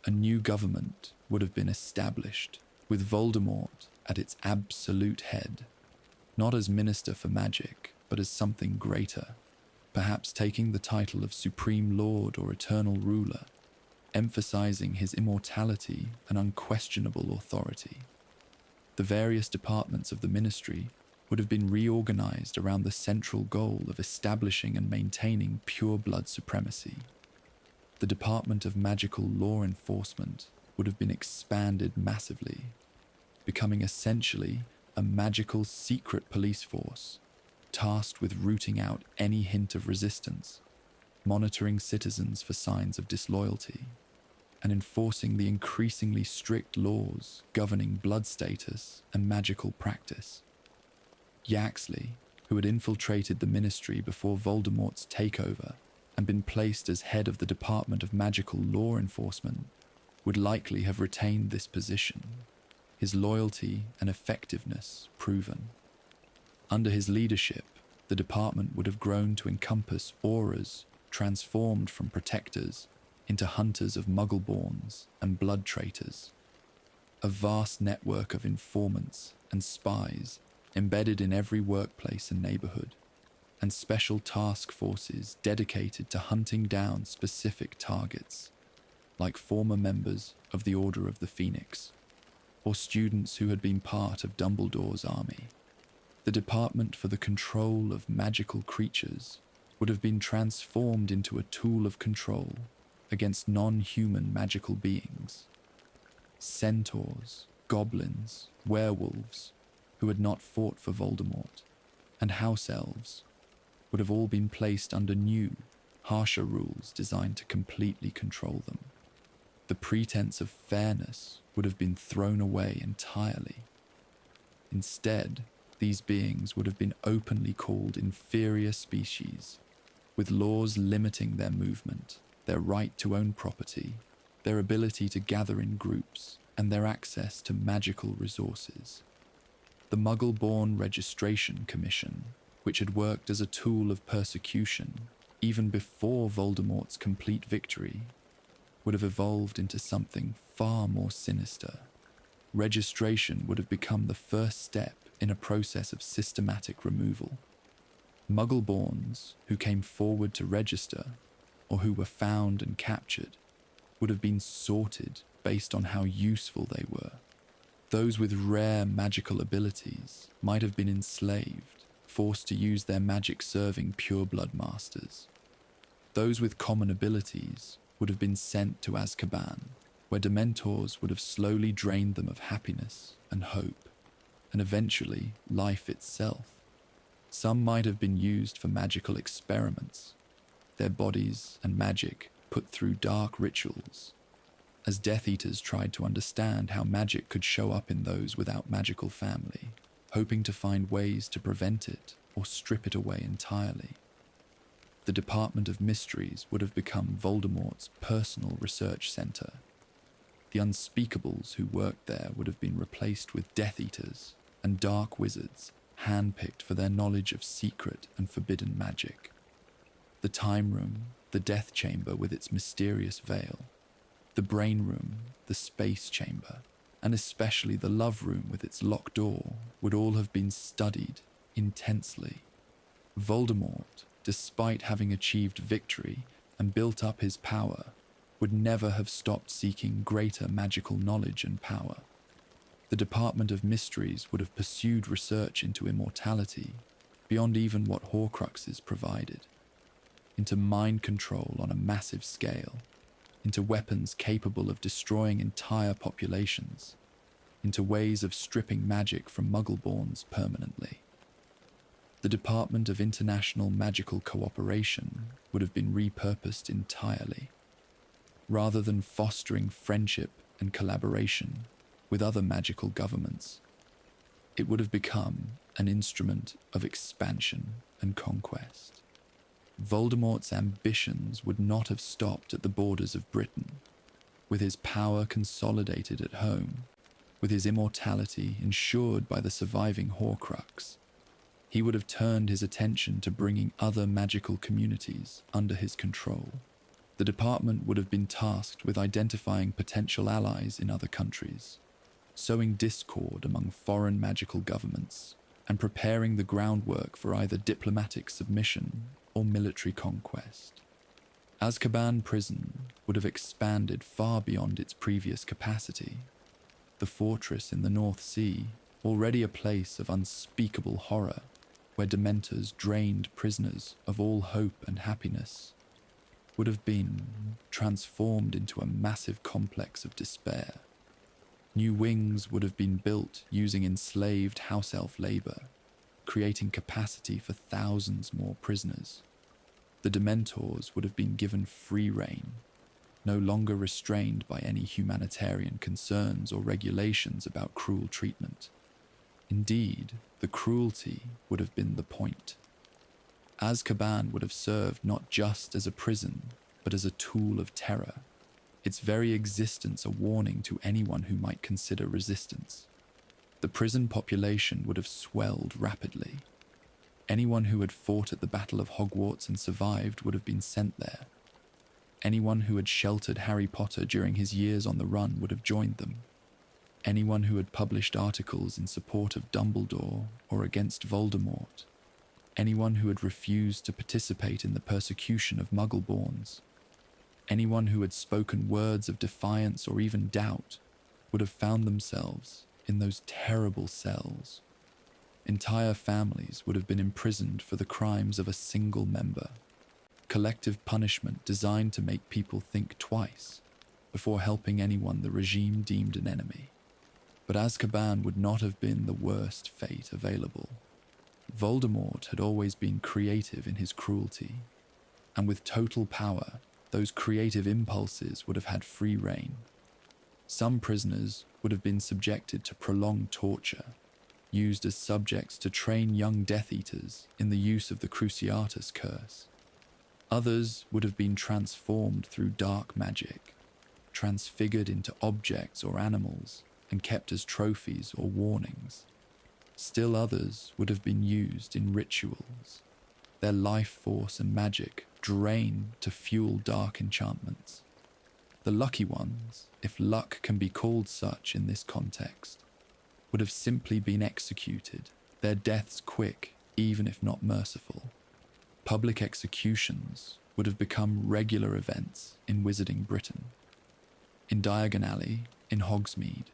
A new government would have been established, with Voldemort at its absolute head, not as Minister for Magic, but as something greater, perhaps taking the title of Supreme Lord or Eternal Ruler, emphasizing his immortality and unquestionable authority. The various departments of the ministry would have been reorganized around the central goal of establishing and maintaining pure blood supremacy. The Department of Magical Law Enforcement would have been expanded massively, becoming essentially a magical secret police force, tasked with rooting out any hint of resistance, monitoring citizens for signs of disloyalty, and enforcing the increasingly strict laws governing blood status and magical practice. Yaxley, who had infiltrated the ministry before Voldemort's takeover and been placed as head of the Department of Magical Law Enforcement, would likely have retained this position, his loyalty and effectiveness proven. Under his leadership, the department would have grown to encompass auras transformed from protectors into hunters of Muggle-borns and blood traitors. A vast network of informants and spies embedded in every workplace and neighborhood, and special task forces dedicated to hunting down specific targets, like former members of the Order of the Phoenix, or students who had been part of Dumbledore's army. The Department for the Control of Magical Creatures would have been transformed into a tool of control against non-human magical beings. Centaurs, goblins, werewolves, who had not fought for Voldemort, and house elves would have all been placed under new, harsher rules designed to completely control them. The pretense of fairness would have been thrown away entirely. Instead, these beings would have been openly called inferior species, with laws limiting their movement, their right to own property, their ability to gather in groups, and their access to magical resources. The Muggle-born Registration Commission, which had worked as a tool of persecution even before Voldemort's complete victory, would have evolved into something far more sinister. Registration would have become the first step in a process of systematic removal. Muggle-borns who came forward to register, or who were found and captured, would have been sorted based on how useful they were. Those with rare magical abilities might have been enslaved, forced to use their magic serving pureblood masters. Those with common abilities would have been sent to Azkaban, where Dementors would have slowly drained them of happiness and hope, and eventually life itself. Some might have been used for magical experiments, their bodies and magic put through dark rituals, as Death Eaters tried to understand how magic could show up in those without magical family, hoping to find ways to prevent it or strip it away entirely. The Department of Mysteries would have become Voldemort's personal research center. The unspeakables who worked there would have been replaced with Death Eaters and dark wizards handpicked for their knowledge of secret and forbidden magic. The Time Room, the Death Chamber with its mysterious veil, the Brain Room, the Space Chamber, and especially the Love Room with its locked door would all have been studied intensely. Voldemort, despite having achieved victory and built up his power, would never have stopped seeking greater magical knowledge and power. The Department of Mysteries would have pursued research into immortality beyond even what Horcruxes provided, into mind control on a massive scale, into weapons capable of destroying entire populations, into ways of stripping magic from Muggle-borns permanently. The Department of International Magical Cooperation would have been repurposed entirely. Rather than fostering friendship and collaboration with other magical governments, it would have become an instrument of expansion and conquest. Voldemort's ambitions would not have stopped at the borders of Britain. With his power consolidated at home, with his immortality ensured by the surviving Horcrux, he would have turned his attention to bringing other magical communities under his control. The department would have been tasked with identifying potential allies in other countries, sowing discord among foreign magical governments, and preparing the groundwork for either diplomatic submission or military conquest. Azkaban prison would have expanded far beyond its previous capacity. The fortress in the North Sea, already a place of unspeakable horror, where Dementors drained prisoners of all hope and happiness, would have been transformed into a massive complex of despair. New wings would have been built using enslaved house elf labor, creating capacity for thousands more prisoners. The Dementors would have been given free rein, no longer restrained by any humanitarian concerns or regulations about cruel treatment. Indeed, the cruelty would have been the point. Azkaban would have served not just as a prison, but as a tool of terror, its very existence a warning to anyone who might consider resistance. The prison population would have swelled rapidly. Anyone who had fought at the Battle of Hogwarts and survived would have been sent there. Anyone who had sheltered Harry Potter during his years on the run would have joined them. anyone who had published articles in support of Dumbledore or against Voldemort, anyone who had refused to participate in the persecution of Muggle-borns, anyone who had spoken words of defiance or even doubt would have found themselves in those terrible cells. Entire families would have been imprisoned for the crimes of a single member. Collective punishment designed to make people think twice before helping anyone the regime deemed an enemy. But Azkaban would not have been the worst fate available. Voldemort had always been creative in his cruelty, and with total power, those creative impulses would have had free rein. Some prisoners would have been subjected to prolonged torture, used as subjects to train young Death Eaters in the use of the Cruciatus curse. Others would have been transformed through dark magic, transfigured into objects or animals, and kept as trophies or warnings. Still others would have been used in rituals, their life force and magic drained to fuel dark enchantments. The lucky ones, if luck can be called such in this context, would have simply been executed, their deaths quick, even if not merciful. Public executions would have become regular events in Wizarding Britain. In Diagon Alley, in Hogsmeade,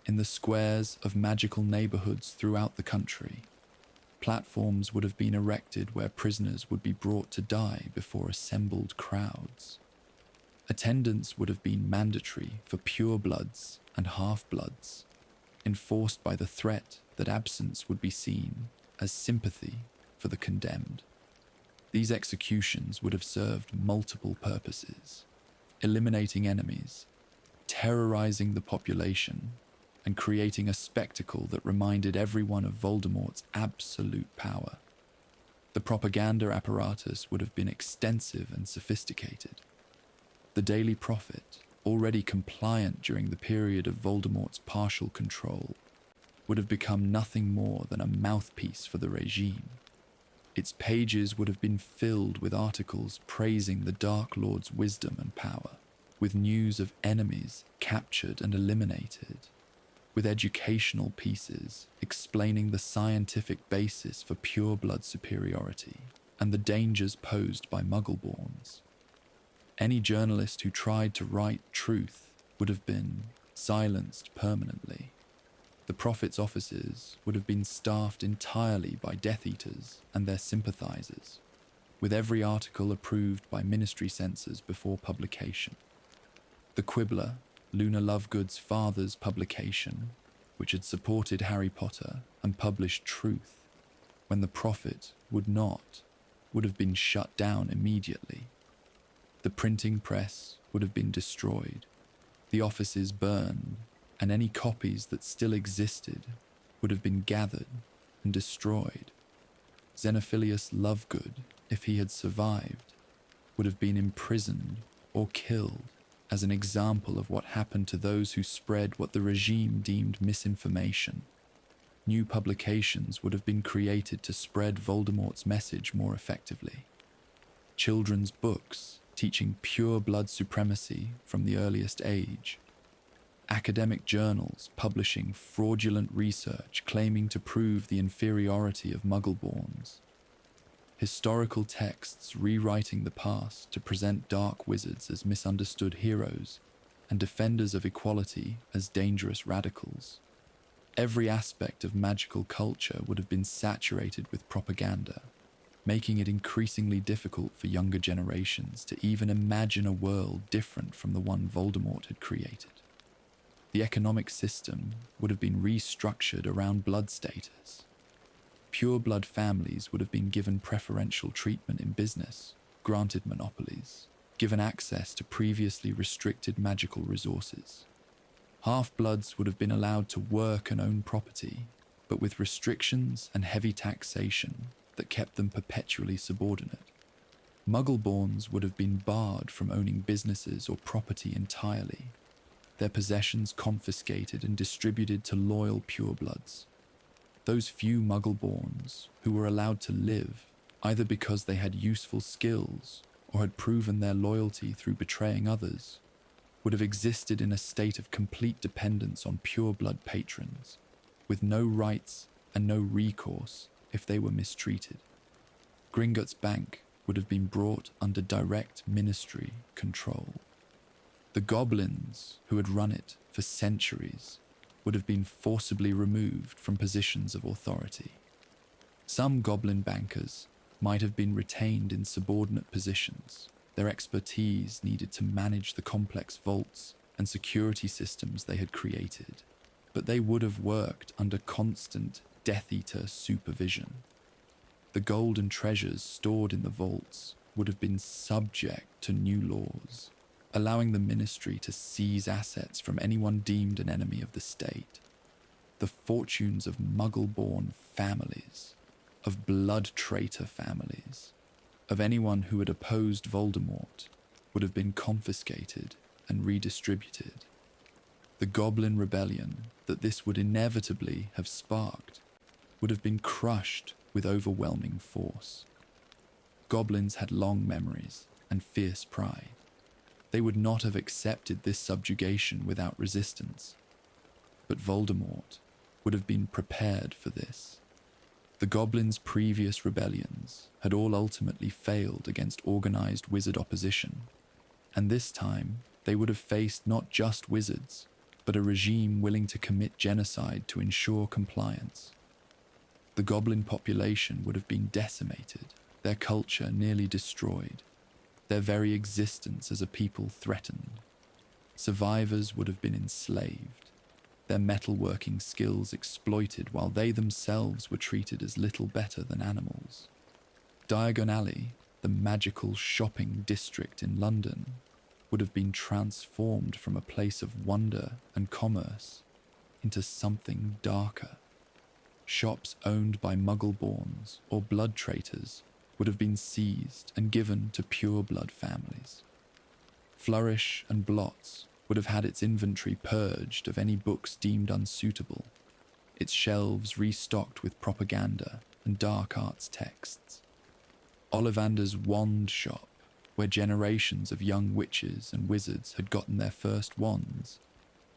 in the squares of magical neighbourhoods throughout the country, platforms would have been erected where prisoners would be brought to die before assembled crowds. Attendance would have been mandatory for purebloods and half-bloods, enforced by the threat that absence would be seen as sympathy for the condemned. These executions would have served multiple purposes: eliminating enemies, terrorizing the population, and creating a spectacle that reminded everyone of Voldemort's absolute power. The propaganda apparatus would have been extensive and sophisticated. The Daily Prophet, already compliant during the period of Voldemort's partial control, would have become nothing more than a mouthpiece for the regime. Its pages would have been filled with articles praising the Dark Lord's wisdom and power, with news of enemies captured and eliminated, with educational pieces explaining the scientific basis for pure-blood superiority and the dangers posed by Muggle-borns. Any journalist who tried to write truth would have been silenced permanently. The Prophet's offices would have been staffed entirely by Death Eaters and their sympathizers, with every article approved by ministry censors before publication. The Quibbler, Luna Lovegood's father's publication, which had supported Harry Potter and published truth when the Prophet would not, would have been shut down immediately. The printing press would have been destroyed, the offices burned, and any copies that still existed would have been gathered and destroyed. Xenophilius Lovegood, if he had survived, would have been imprisoned or killed as an example of what happened to those who spread what the regime deemed misinformation. New publications would have been created to spread Voldemort's message more effectively. Children's books teaching pure blood supremacy from the earliest age. Academic journals publishing fraudulent research claiming to prove the inferiority of Muggle-borns. Historical texts rewriting the past to present dark wizards as misunderstood heroes and defenders of equality as dangerous radicals. Every aspect of magical culture would have been saturated with propaganda, making it increasingly difficult for younger generations to even imagine a world different from the one Voldemort had created. The economic system would have been restructured around blood status. Pure-blood families would have been given preferential treatment in business, granted monopolies, given access to previously restricted magical resources. Half-bloods would have been allowed to work and own property, but with restrictions and heavy taxation that kept them perpetually subordinate. Muggle-borns would have been barred from owning businesses or property entirely, their possessions confiscated and distributed to loyal purebloods. Those few Muggle-borns who were allowed to live, either because they had useful skills or had proven their loyalty through betraying others, would have existed in a state of complete dependence on pureblood patrons, with no rights and no recourse if they were mistreated. Gringotts Bank would have been brought under direct ministry control. The goblins who had run it for centuries would have been forcibly removed from positions of authority. Some goblin bankers might have been retained in subordinate positions, their expertise needed to manage the complex vaults and security systems they had created, but they would have worked under constant Death Eater supervision. The gold and treasures stored in the vaults would have been subject to new laws, allowing the ministry to seize assets from anyone deemed an enemy of the state. The fortunes of Muggle-born families, of blood traitor families, of anyone who had opposed Voldemort would have been confiscated and redistributed. The Goblin Rebellion that this would inevitably have sparked would have been crushed with overwhelming force. Goblins had long memories and fierce pride. They would not have accepted this subjugation without resistance. But Voldemort would have been prepared for this. The goblins' previous rebellions had all ultimately failed against organized wizard opposition, and this time they would have faced not just wizards, but a regime willing to commit genocide to ensure compliance. The goblin population would have been decimated, their culture nearly destroyed, their very existence as a people threatened. Survivors would have been enslaved, their metalworking skills exploited while they themselves were treated as little better than animals. Diagon Alley, the magical shopping district in London, would have been transformed from a place of wonder and commerce into something darker. Shops owned by Muggle-borns or blood traitors would have been seized and given to pure-blood families. Flourish and Blots would have had its inventory purged of any books deemed unsuitable, its shelves restocked with propaganda and dark arts texts. Ollivander's wand shop, where generations of young witches and wizards had gotten their first wands,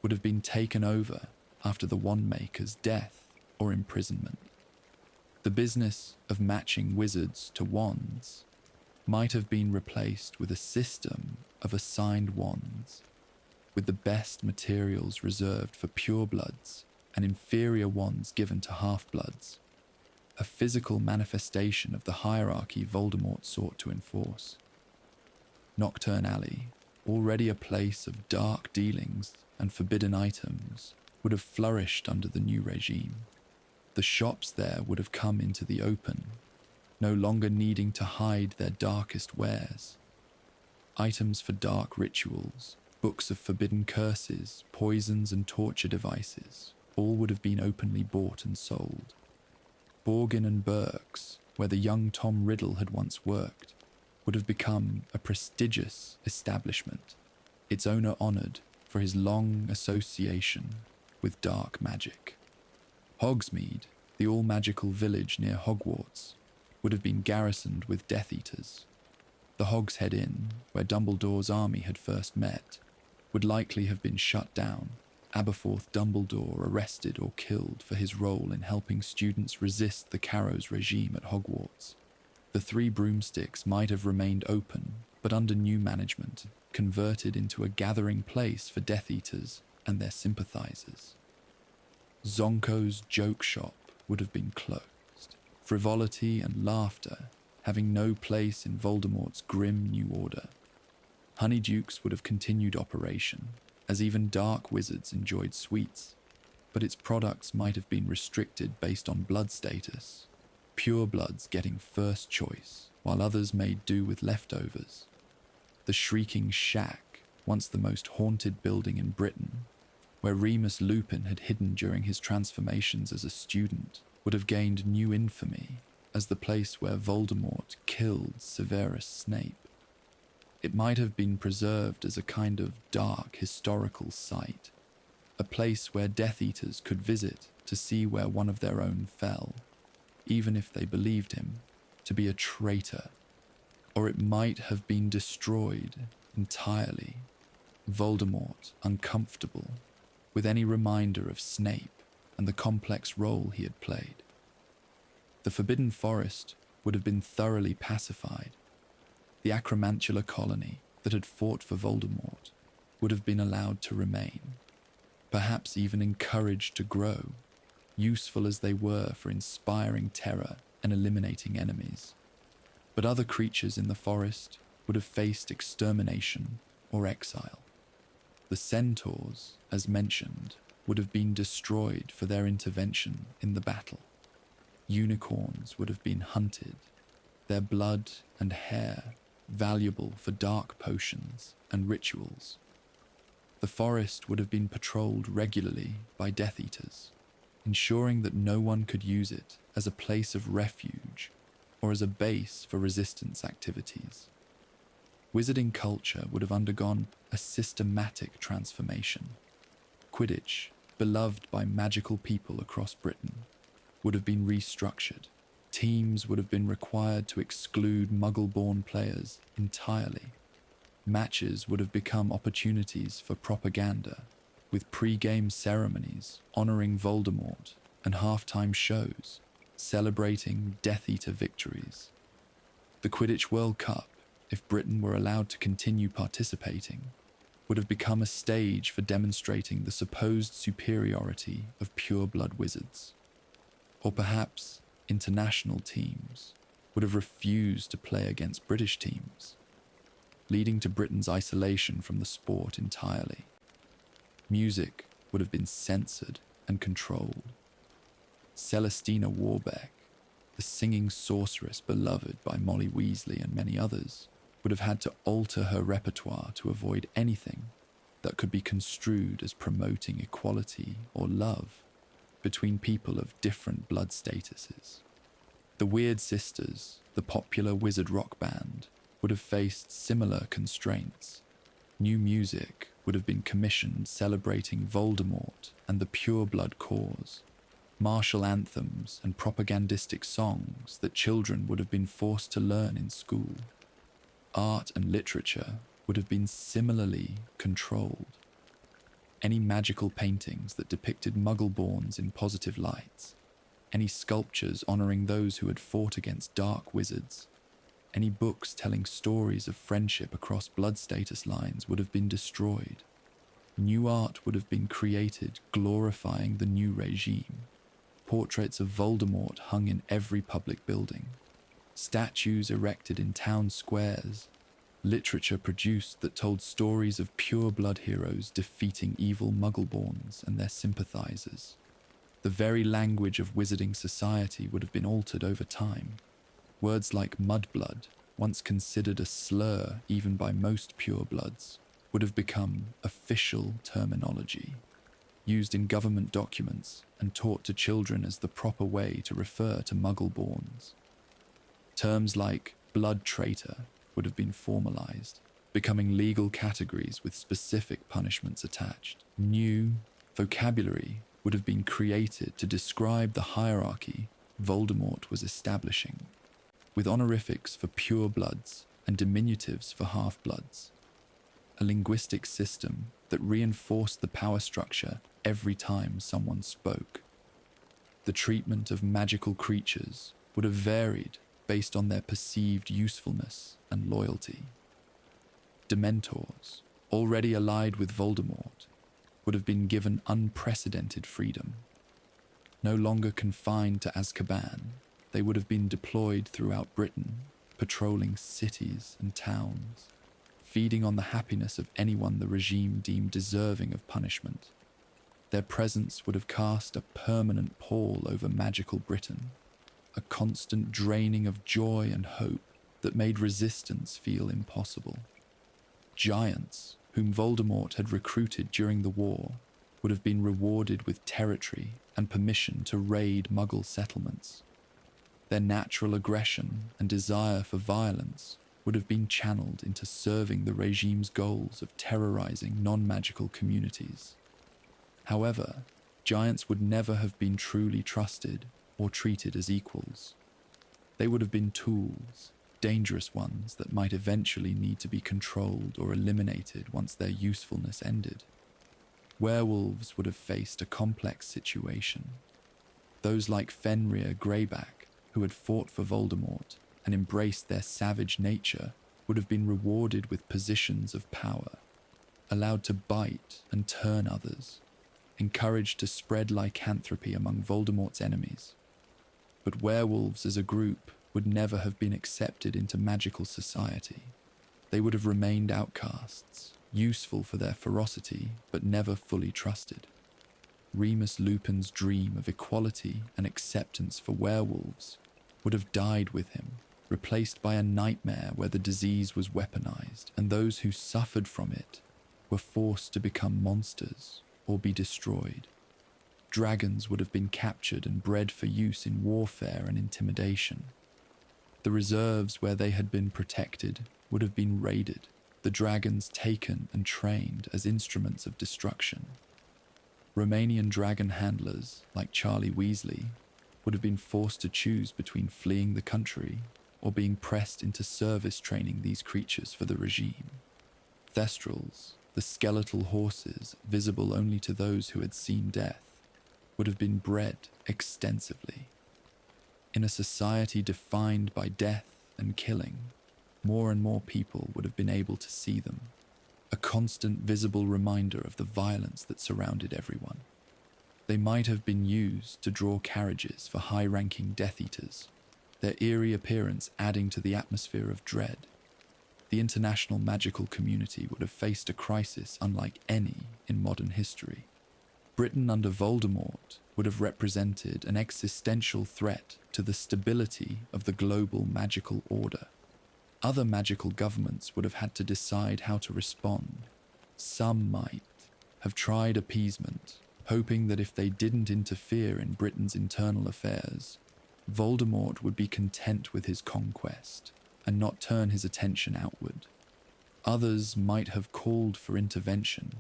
would have been taken over after the wand-maker's death or imprisonment. The business of matching wizards to wands might have been replaced with a system of assigned wands, with the best materials reserved for purebloods and inferior wands given to half-bloods, a physical manifestation of the hierarchy Voldemort sought to enforce. Nocturne Alley, already a place of dark dealings and forbidden items, would have flourished under the new regime. The shops there would have come into the open, no longer needing to hide their darkest wares. Items for dark rituals, books of forbidden curses, poisons and torture devices, all would have been openly bought and sold. Borgin and Burke's, where the young Tom Riddle had once worked, would have become a prestigious establishment, its owner honoured for his long association with dark magic. Hogsmeade, the all-magical village near Hogwarts, would have been garrisoned with Death Eaters. The Hogshead Inn, where Dumbledore's army had first met, would likely have been shut down, Aberforth Dumbledore arrested or killed for his role in helping students resist the Carrows regime at Hogwarts. The Three Broomsticks might have remained open, but under new management, converted into a gathering place for Death Eaters and their sympathizers. Zonko's joke shop would have been closed, frivolity and laughter having no place in Voldemort's grim new order. Honeydukes would have continued operation, as even dark wizards enjoyed sweets, but its products might have been restricted based on blood status, purebloods getting first choice, while others made do with leftovers. The Shrieking Shack, once the most haunted building in Britain, where Remus Lupin had hidden during his transformations as a student, would have gained new infamy as the place where Voldemort killed Severus Snape. It might have been preserved as a kind of dark historical site, a place where Death Eaters could visit to see where one of their own fell, even if they believed him to be a traitor. Or it might have been destroyed entirely, Voldemort uncomfortable with any reminder of Snape and the complex role he had played. The Forbidden Forest would have been thoroughly pacified. The Acromantula colony that had fought for Voldemort would have been allowed to remain, perhaps even encouraged to grow, useful as they were for inspiring terror and eliminating enemies. But other creatures in the forest would have faced extermination or exile. The centaurs, as mentioned, would have been destroyed for their intervention in the battle. Unicorns would have been hunted, their blood and hair valuable for dark potions and rituals. The forest would have been patrolled regularly by Death Eaters, ensuring that no one could use it as a place of refuge or as a base for resistance activities. Wizarding culture would have undergone a systematic transformation. Quidditch, beloved by magical people across Britain, would have been restructured. Teams would have been required to exclude Muggle-born players entirely. Matches would have become opportunities for propaganda, with pre-game ceremonies honouring Voldemort and halftime shows celebrating Death Eater victories. The Quidditch World Cup, if Britain were allowed to continue participating, would have become a stage for demonstrating the supposed superiority of pure-blood wizards. Or perhaps international teams would have refused to play against British teams, leading to Britain's isolation from the sport entirely. Music would have been censored and controlled. Celestina Warbeck, the singing sorceress beloved by Molly Weasley and many others, would have had to alter her repertoire to avoid anything that could be construed as promoting equality or love between people of different blood statuses. The Weird Sisters, the popular wizard rock band, would have faced similar constraints. New music would have been commissioned celebrating Voldemort and the pure-blood cause. Martial anthems and propagandistic songs that children would have been forced to learn in school. Art and literature would have been similarly controlled. Any magical paintings that depicted Muggle-borns in positive lights, any sculptures honouring those who had fought against dark wizards, any books telling stories of friendship across blood status lines would have been destroyed. New art would have been created glorifying the new regime. Portraits of Voldemort hung in every public building. Statues erected in town squares. Literature produced that told stories of pure-blood heroes defeating evil Muggle-borns and their sympathizers. The very language of wizarding society would have been altered over time. Words like mudblood, once considered a slur even by most purebloods, would have become official terminology, used in government documents and taught to children as the proper way to refer to Muggle-borns. Terms like blood traitor would have been formalized, becoming legal categories with specific punishments attached. New vocabulary would have been created to describe the hierarchy Voldemort was establishing, with honorifics for purebloods and diminutives for half-bloods. A linguistic system that reinforced the power structure every time someone spoke. The treatment of magical creatures would have varied based on their perceived usefulness and loyalty. Dementors, already allied with Voldemort, would have been given unprecedented freedom. No longer confined to Azkaban, they would have been deployed throughout Britain, patrolling cities and towns, feeding on the happiness of anyone the regime deemed deserving of punishment. Their presence would have cast a permanent pall over magical Britain, a constant draining of joy and hope that made resistance feel impossible. Giants, whom Voldemort had recruited during the war, would have been rewarded with territory and permission to raid Muggle settlements. Their natural aggression and desire for violence would have been channeled into serving the regime's goals of terrorizing non-magical communities. However, giants would never have been truly trusted or treated as equals. They would have been tools, dangerous ones that might eventually need to be controlled or eliminated once their usefulness ended. Werewolves would have faced a complex situation. Those like Fenrir Greyback, who had fought for Voldemort and embraced their savage nature, would have been rewarded with positions of power, allowed to bite and turn others, encouraged to spread lycanthropy among Voldemort's enemies. But werewolves as a group would never have been accepted into magical society. They would have remained outcasts, useful for their ferocity, but never fully trusted. Remus Lupin's dream of equality and acceptance for werewolves would have died with him, replaced by a nightmare where the disease was weaponized and those who suffered from it were forced to become monsters or be destroyed. Dragons would have been captured and bred for use in warfare and intimidation. The reserves where they had been protected would have been raided, the dragons taken and trained as instruments of destruction. Romanian dragon handlers, like Charlie Weasley, would have been forced to choose between fleeing the country or being pressed into service training these creatures for the regime. Thestrals, the skeletal horses visible only to those who had seen death, would have been bred extensively. In a society defined by death and killing, more and more people would have been able to see them, a constant visible reminder of the violence that surrounded everyone. They might have been used to draw carriages for high-ranking Death Eaters, their eerie appearance adding to the atmosphere of dread. The international magical community would have faced a crisis unlike any in modern history. Britain under Voldemort would have represented an existential threat to the stability of the global magical order. Other magical governments would have had to decide how to respond. Some might have tried appeasement, hoping that if they didn't interfere in Britain's internal affairs, Voldemort would be content with his conquest and not turn his attention outward. Others might have called for intervention,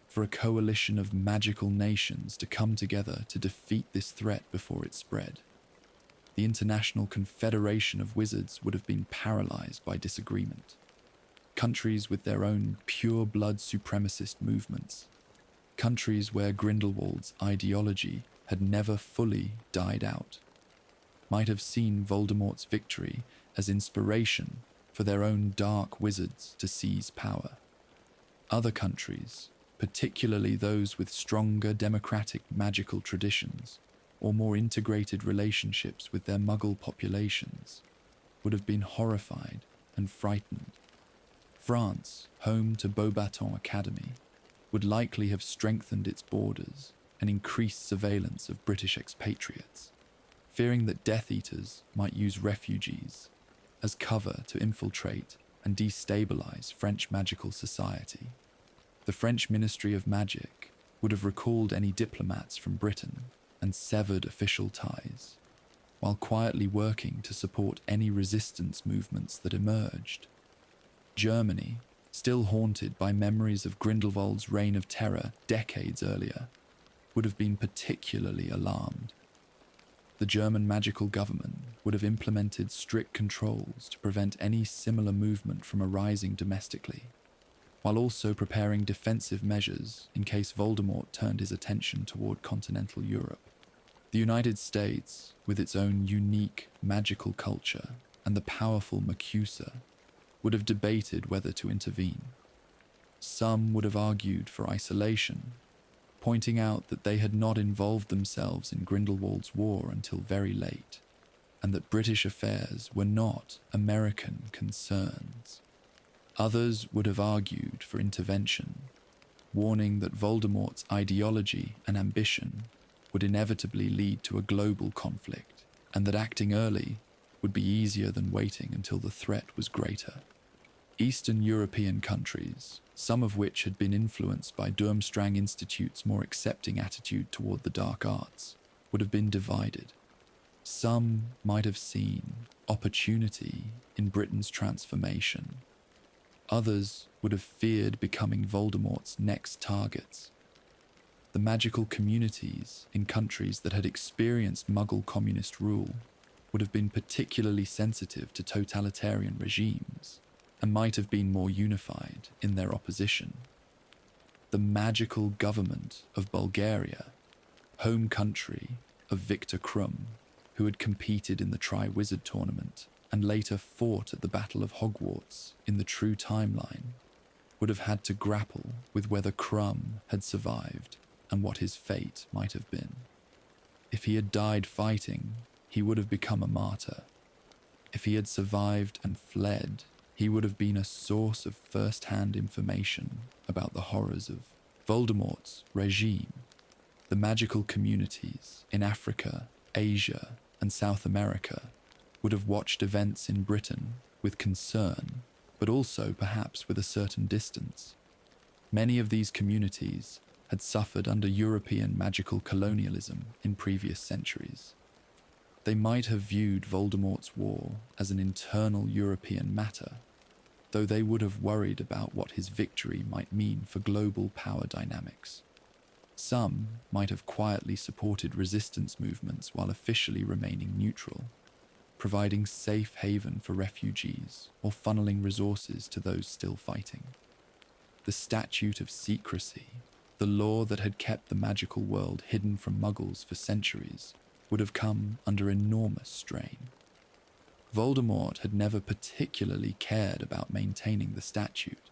for a coalition of magical nations to come together to defeat this threat before it spread. The International Confederation of Wizards would have been paralyzed by disagreement. Countries with their own pure-blood supremacist movements, countries where Grindelwald's ideology had never fully died out, might have seen Voldemort's victory as inspiration for their own dark wizards to seize power. Other countries, particularly those with stronger democratic magical traditions or more integrated relationships with their Muggle populations, would have been horrified and frightened. France, home to Beauxbatons Academy, would likely have strengthened its borders and increased surveillance of British expatriates, fearing that Death Eaters might use refugees as cover to infiltrate and destabilize French magical society. The French Ministry of Magic would have recalled any diplomats from Britain and severed official ties, while quietly working to support any resistance movements that emerged. Germany, still haunted by memories of Grindelwald's reign of terror decades earlier, would have been particularly alarmed. The German magical government would have implemented strict controls to prevent any similar movement from arising domestically, while also preparing defensive measures in case Voldemort turned his attention toward continental Europe. The United States, with its own unique magical culture and the powerful MACUSA, would have debated whether to intervene. Some would have argued for isolation, pointing out that they had not involved themselves in Grindelwald's war until very late, and that British affairs were not American concerns. Others would have argued for intervention, warning that Voldemort's ideology and ambition would inevitably lead to a global conflict, and that acting early would be easier than waiting until the threat was greater. Eastern European countries, some of which had been influenced by Durmstrang Institute's more accepting attitude toward the dark arts, would have been divided. Some might have seen opportunity in Britain's transformation. Others would have feared becoming Voldemort's next targets. The magical communities in countries that had experienced Muggle communist rule would have been particularly sensitive to totalitarian regimes and might have been more unified in their opposition. The magical government of Bulgaria, home country of Victor Krum, who had competed in the Tri-Wizard tournament and later fought at the Battle of Hogwarts in the true timeline, would have had to grapple with whether Krum had survived and what his fate might have been. If he had died fighting, he would have become a martyr. If he had survived and fled, he would have been a source of first-hand information about the horrors of Voldemort's regime. The magical communities in Africa, Asia, and South America would have watched events in Britain with concern, but also perhaps with a certain distance. Many of these communities had suffered under European magical colonialism in previous centuries. They might have viewed Voldemort's war as an internal European matter, though they would have worried about what his victory might mean for global power dynamics. Some might have quietly supported resistance movements while officially remaining neutral, providing safe haven for refugees or funneling resources to those still fighting. The Statute of Secrecy, the law that had kept the magical world hidden from Muggles for centuries, would have come under enormous strain. Voldemort had never particularly cared about maintaining the statute.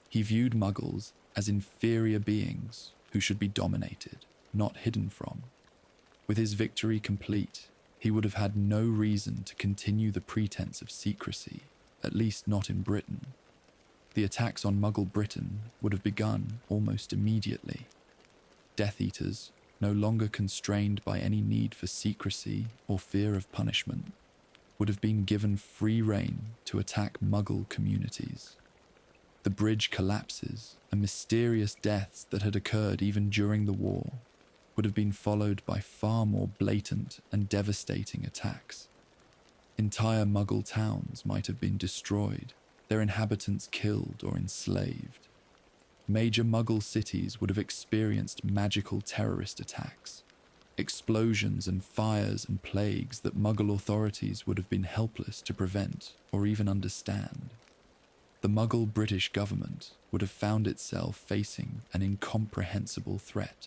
He viewed Muggles as inferior beings who should be dominated, not hidden from. With his victory complete, he would have had no reason to continue the pretense of secrecy, at least not in Britain. The attacks on Muggle Britain would have begun almost immediately. Death Eaters, no longer constrained by any need for secrecy or fear of punishment, would have been given free rein to attack Muggle communities. The bridge collapses and mysterious deaths that had occurred even during the war would have been followed by far more blatant and devastating attacks. Entire Muggle towns might have been destroyed, their inhabitants killed or enslaved. Major Muggle cities would have experienced magical terrorist attacks, explosions and fires and plagues that Muggle authorities would have been helpless to prevent or even understand. The Muggle British government would have found itself facing an incomprehensible threat.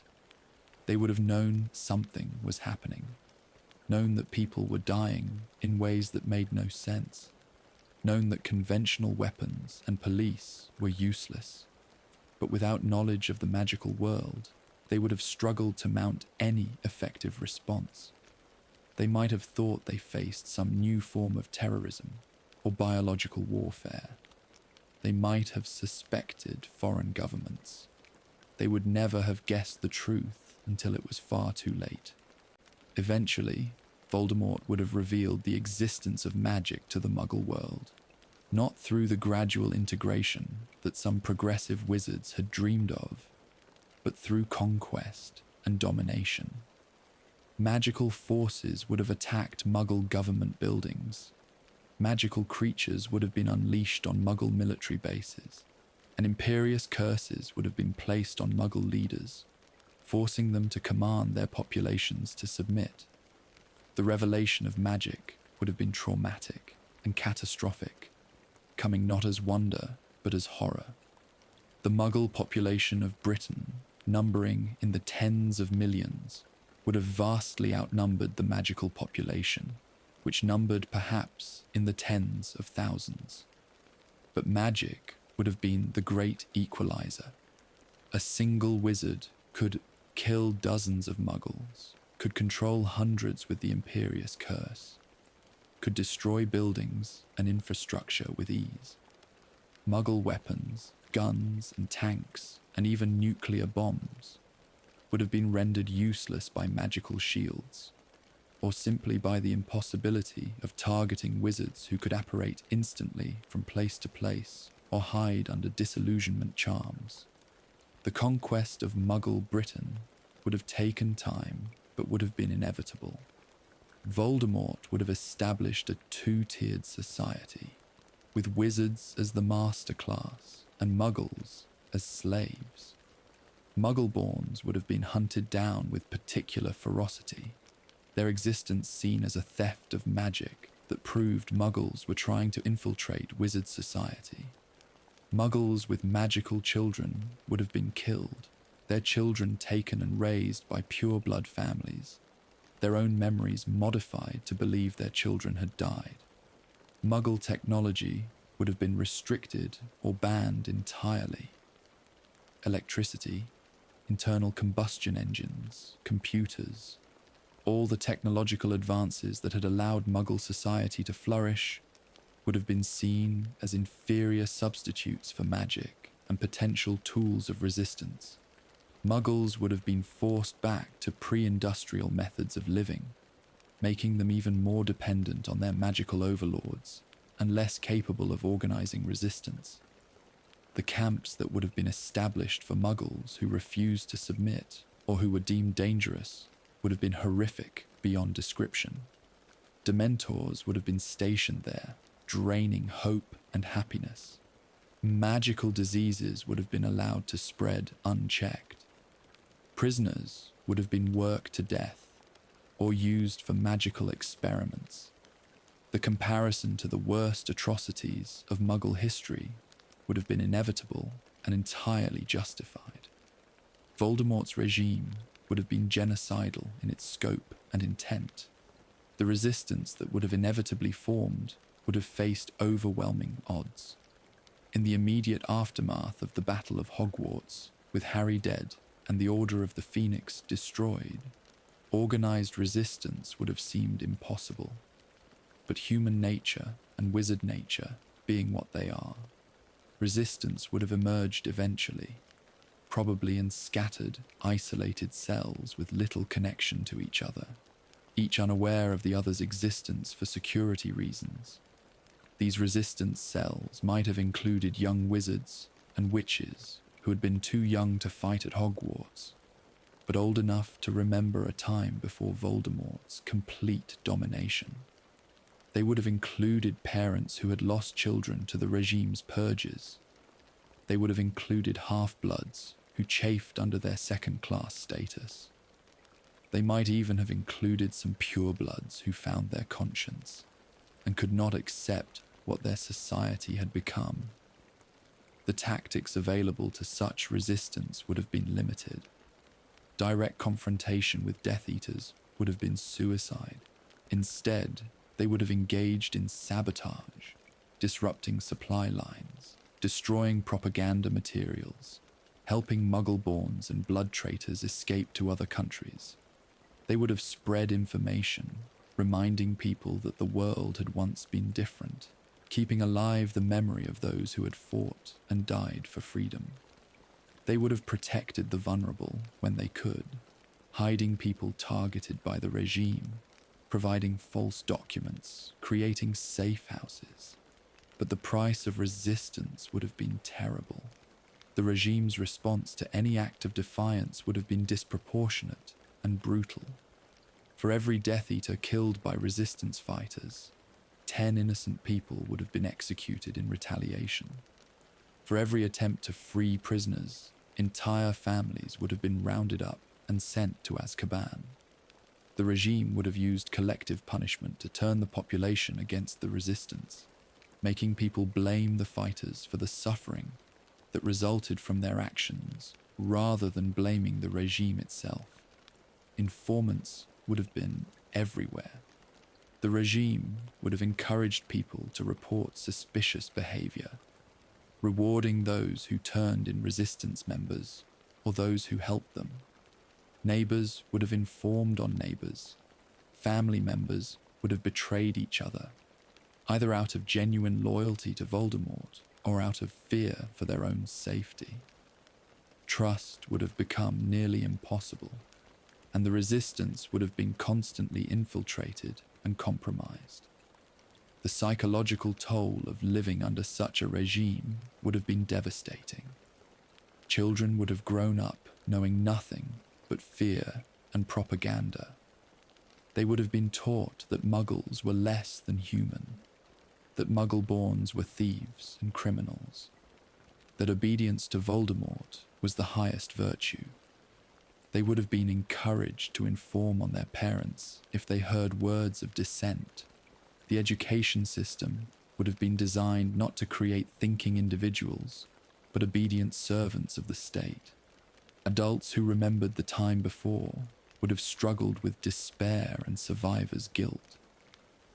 They would have known something was happening, known that people were dying in ways that made no sense, known that conventional weapons and police were useless. But without knowledge of the magical world, they would have struggled to mount any effective response. They might have thought they faced some new form of terrorism or biological warfare. They might have suspected foreign governments. They would never have guessed the truth until it was far too late. Eventually, Voldemort would have revealed the existence of magic to the Muggle world, not through the gradual integration that some progressive wizards had dreamed of, but through conquest and domination. Magical forces would have attacked Muggle government buildings. Magical creatures would have been unleashed on Muggle military bases, and imperious curses would have been placed on Muggle leaders, forcing them to command their populations to submit. The revelation of magic would have been traumatic and catastrophic, coming not as wonder but as horror. The Muggle population of Britain, numbering in the tens of millions, would have vastly outnumbered the magical population, which numbered perhaps in the tens of thousands. But magic would have been the great equalizer. A single wizard could kill dozens of Muggles, could control hundreds with the imperious curse, could destroy buildings and infrastructure with ease. Muggle weapons, guns and tanks, and even nuclear bombs would have been rendered useless by magical shields, or simply by the impossibility of targeting wizards who could apparate instantly from place to place or hide under disillusionment charms. The conquest of Muggle Britain would have taken time, but would have been inevitable. Voldemort would have established a two-tiered society, with wizards as the master class and Muggles as slaves. Muggle-borns would have been hunted down with particular ferocity, their existence seen as a theft of magic that proved Muggles were trying to infiltrate wizard society. Muggles with magical children would have been killed, their children taken and raised by pure-blood families, their own memories modified to believe their children had died. Muggle technology would have been restricted or banned entirely. Electricity, internal combustion engines, computers, all the technological advances that had allowed Muggle society to flourish would have been seen as inferior substitutes for magic and potential tools of resistance. Muggles would have been forced back to pre-industrial methods of living, making them even more dependent on their magical overlords and less capable of organizing resistance. The camps that would have been established for Muggles who refused to submit or who were deemed dangerous would have been horrific beyond description. Dementors would have been stationed there, draining hope and happiness. Magical diseases would have been allowed to spread unchecked. Prisoners would have been worked to death or used for magical experiments. The comparison to the worst atrocities of Muggle history would have been inevitable and entirely justified. Voldemort's regime would have been genocidal in its scope and intent. The resistance that would have inevitably formed would have faced overwhelming odds. In the immediate aftermath of the Battle of Hogwarts, with Harry dead and the Order of the Phoenix destroyed, organized resistance would have seemed impossible. But human nature and wizard nature being what they are, resistance would have emerged eventually, probably in scattered, isolated cells with little connection to each other, each unaware of the other's existence for security reasons. These resistance cells might have included young wizards and witches who had been too young to fight at Hogwarts, but old enough to remember a time before Voldemort's complete domination. They would have included parents who had lost children to the regime's purges. They would have included half-bloods who chafed under their second-class status. They might even have included some purebloods who found their conscience and could not accept what their society had become. The tactics available to such resistance would have been limited. Direct confrontation with Death Eaters would have been suicide. Instead, they would have engaged in sabotage, disrupting supply lines, destroying propaganda materials, helping Muggle-borns and blood traitors escape to other countries. They would have spread information, reminding people that the world had once been different, keeping alive the memory of those who had fought and died for freedom. They would have protected the vulnerable when they could, hiding people targeted by the regime, providing false documents, creating safe houses. But the price of resistance would have been terrible. The regime's response to any act of defiance would have been disproportionate and brutal. For every Death Eater killed by resistance fighters, 10 innocent people would have been executed in retaliation. For every attempt to free prisoners, entire families would have been rounded up and sent to Azkaban. The regime would have used collective punishment to turn the population against the resistance, making people blame the fighters for the suffering that resulted from their actions rather than blaming the regime itself. Informants would have been everywhere. The regime would have encouraged people to report suspicious behavior, rewarding those who turned in resistance members or those who helped them. Neighbors would have informed on neighbors. Family members would have betrayed each other, either out of genuine loyalty to Voldemort or out of fear for their own safety. Trust would have become nearly impossible, and the resistance would have been constantly infiltrated and compromised. The psychological toll of living under such a regime would have been devastating. Children would have grown up knowing nothing but fear and propaganda. They would have been taught that Muggles were less than human, that Muggle-borns were thieves and criminals, that obedience to Voldemort was the highest virtue. They would have been encouraged to inform on their parents if they heard words of dissent. The education system would have been designed not to create thinking individuals, but obedient servants of the state. Adults who remembered the time before would have struggled with despair and survivor's guilt.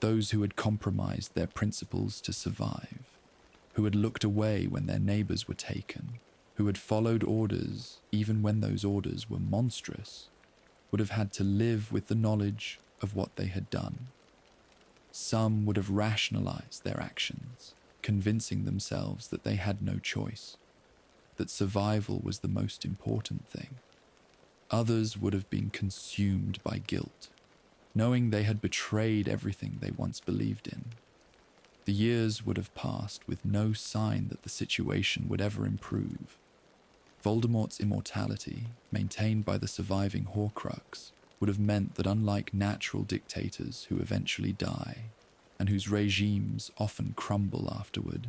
Those who had compromised their principles to survive, who had looked away when their neighbors were taken, who had followed orders even when those orders were monstrous, would have had to live with the knowledge of what they had done. Some would have rationalized their actions, convincing themselves that they had no choice, that survival was the most important thing. Others would have been consumed by guilt, knowing they had betrayed everything they once believed in. The years would have passed with no sign that the situation would ever improve. Voldemort's immortality, maintained by the surviving Horcrux, would have meant that unlike natural dictators who eventually die, and whose regimes often crumble afterward,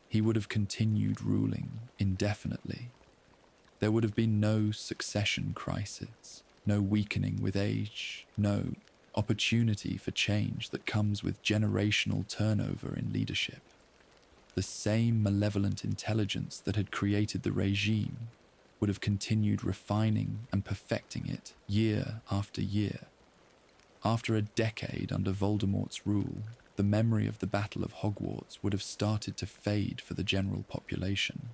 he would have continued ruling indefinitely. There would have been no succession crisis, no weakening with age, no opportunity for change that comes with generational turnover in leadership. The same malevolent intelligence that had created the regime would have continued refining and perfecting it year after year. After a decade under Voldemort's rule, the memory of the Battle of Hogwarts would have started to fade for the general population.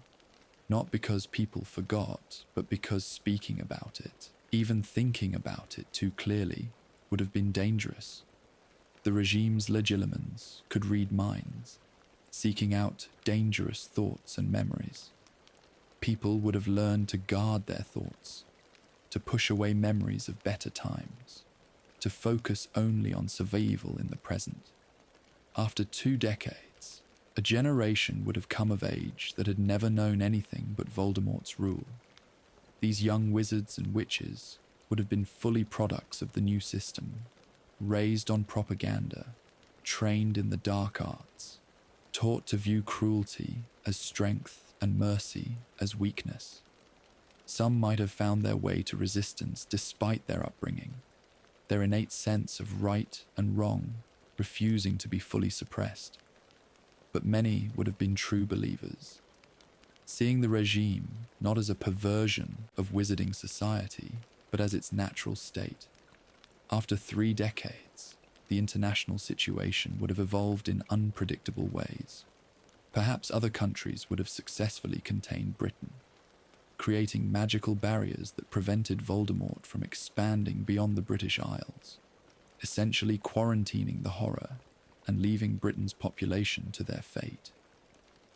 Not because people forgot, but because speaking about it, even thinking about it too clearly, would have been dangerous. The regime's legilimens could read minds, seeking out dangerous thoughts and memories. People would have learned to guard their thoughts, to push away memories of better times, to focus only on survival in the present. After 2 decades, a generation would have come of age that had never known anything but Voldemort's rule. These young wizards and witches would have been fully products of the new system, raised on propaganda, trained in the dark arts, taught to view cruelty as strength and mercy as weakness. Some might have found their way to resistance despite their upbringing, their innate sense of right and wrong refusing to be fully suppressed. But many would have been true believers, seeing the regime not as a perversion of wizarding society, but as its natural state. After 3 decades, the international situation would have evolved in unpredictable ways. Perhaps other countries would have successfully contained Britain, creating magical barriers that prevented Voldemort from expanding beyond the British Isles, essentially quarantining the horror and leaving Britain's population to their fate.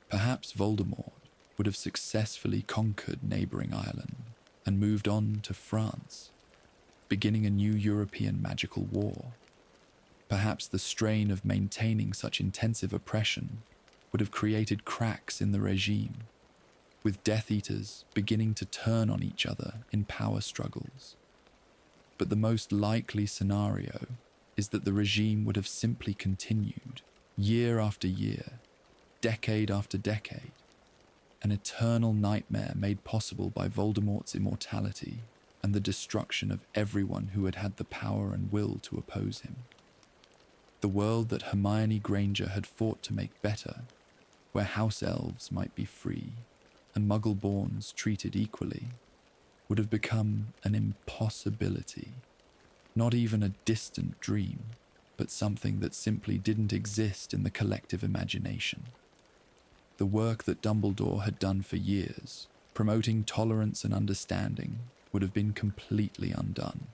Perhaps Voldemort would have successfully conquered neighbouring Ireland and moved on to France, beginning a new European magical war. Perhaps the strain of maintaining such intensive oppression would have created cracks in the regime, with Death Eaters beginning to turn on each other in power struggles. But the most likely scenario is that the regime would have simply continued, year after year, decade after decade, an eternal nightmare made possible by Voldemort's immortality and the destruction of everyone who had had the power and will to oppose him. The world that Hermione Granger had fought to make better, where house elves might be free and Muggle-borns treated equally, would have become an impossibility. Not even a distant dream, but something that simply didn't exist in the collective imagination. The work that Dumbledore had done for years, promoting tolerance and understanding, would have been completely undone.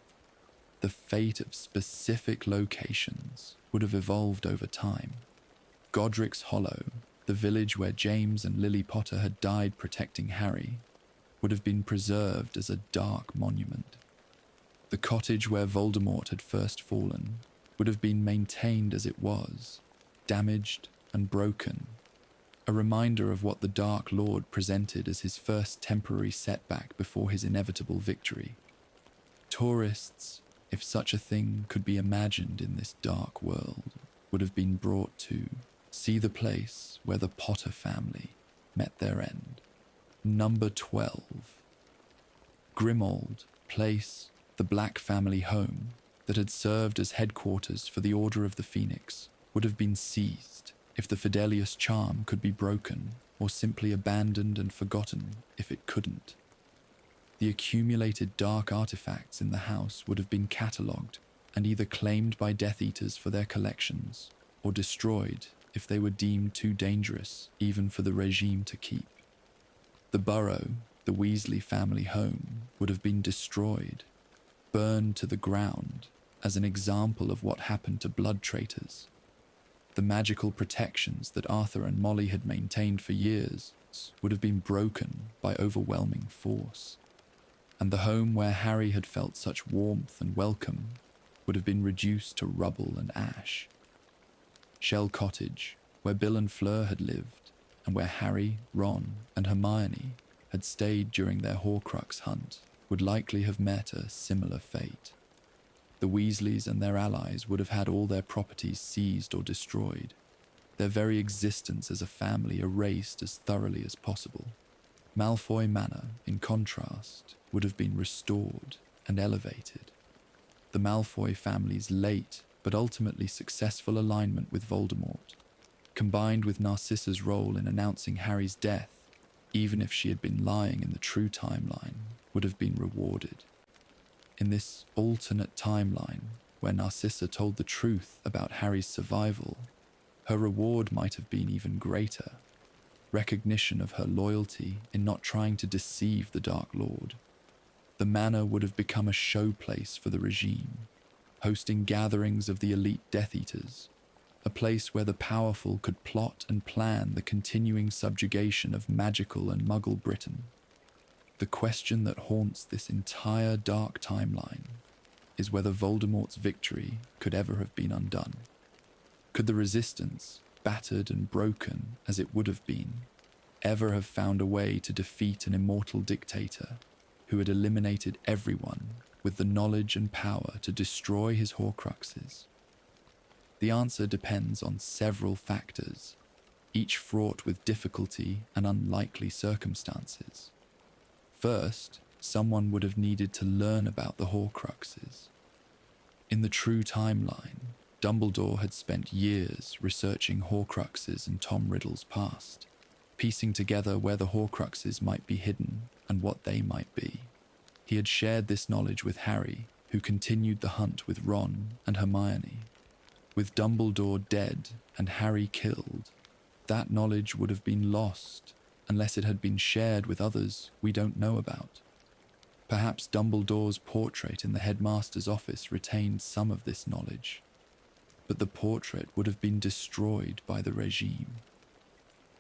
The fate of specific locations would have evolved over time. Godric's Hollow, the village where James and Lily Potter had died protecting Harry, would have been preserved as a dark monument. The cottage where Voldemort had first fallen would have been maintained as it was, damaged and broken, a reminder of what the Dark Lord presented as his first temporary setback before his inevitable victory. Tourists, if such a thing could be imagined in this dark world, would have been brought to see the place where the Potter family met their end. Number 12. Grimmauld place, the Black family home that had served as headquarters for the Order of the Phoenix would have been seized if the Fidelius charm could be broken, or simply abandoned and forgotten if it couldn't. The accumulated dark artifacts in the house would have been catalogued and either claimed by Death Eaters for their collections, or destroyed if they were deemed too dangerous even for the regime to keep. The burrow, the Weasley family home, would have been destroyed, burned to the ground as an example of what happened to blood traitors. The magical protections that Arthur and Molly had maintained for years would have been broken by overwhelming force. And the home where Harry had felt such warmth and welcome would have been reduced to rubble and ash. Shell Cottage, where Bill and Fleur had lived, and where Harry, Ron, and Hermione had stayed during their Horcrux hunt, would likely have met a similar fate. The Weasleys and their allies would have had all their properties seized or destroyed, their very existence as a family erased as thoroughly as possible. Malfoy Manor, in contrast, would have been restored and elevated. The Malfoy family's late but ultimately successful alignment with Voldemort, combined with Narcissa's role in announcing Harry's death, even if she had been lying in the true timeline, would have been rewarded. In this alternate timeline, where Narcissa told the truth about Harry's survival, her reward might have been even greater. Recognition of her loyalty in not trying to deceive the Dark Lord. The manor would have become a showplace for the regime, hosting gatherings of the elite Death Eaters, a place where the powerful could plot and plan the continuing subjugation of magical and Muggle Britain. The question that haunts this entire dark timeline is whether Voldemort's victory could ever have been undone. Could the resistance, battered and broken as it would have been, ever have found a way to defeat an immortal dictator who had eliminated everyone with the knowledge and power to destroy his Horcruxes? The answer depends on several factors, each fraught with difficulty and unlikely circumstances. First, someone would have needed to learn about the Horcruxes. In the true timeline, Dumbledore had spent years researching Horcruxes and Tom Riddle's past, piecing together where the Horcruxes might be hidden and what they might be. He had shared this knowledge with Harry, who continued the hunt with Ron and Hermione. With Dumbledore dead and Harry killed, that knowledge would have been lost unless it had been shared with others we don't know about. Perhaps Dumbledore's portrait in the headmaster's office retained some of this knowledge, but the portrait would have been destroyed by the regime.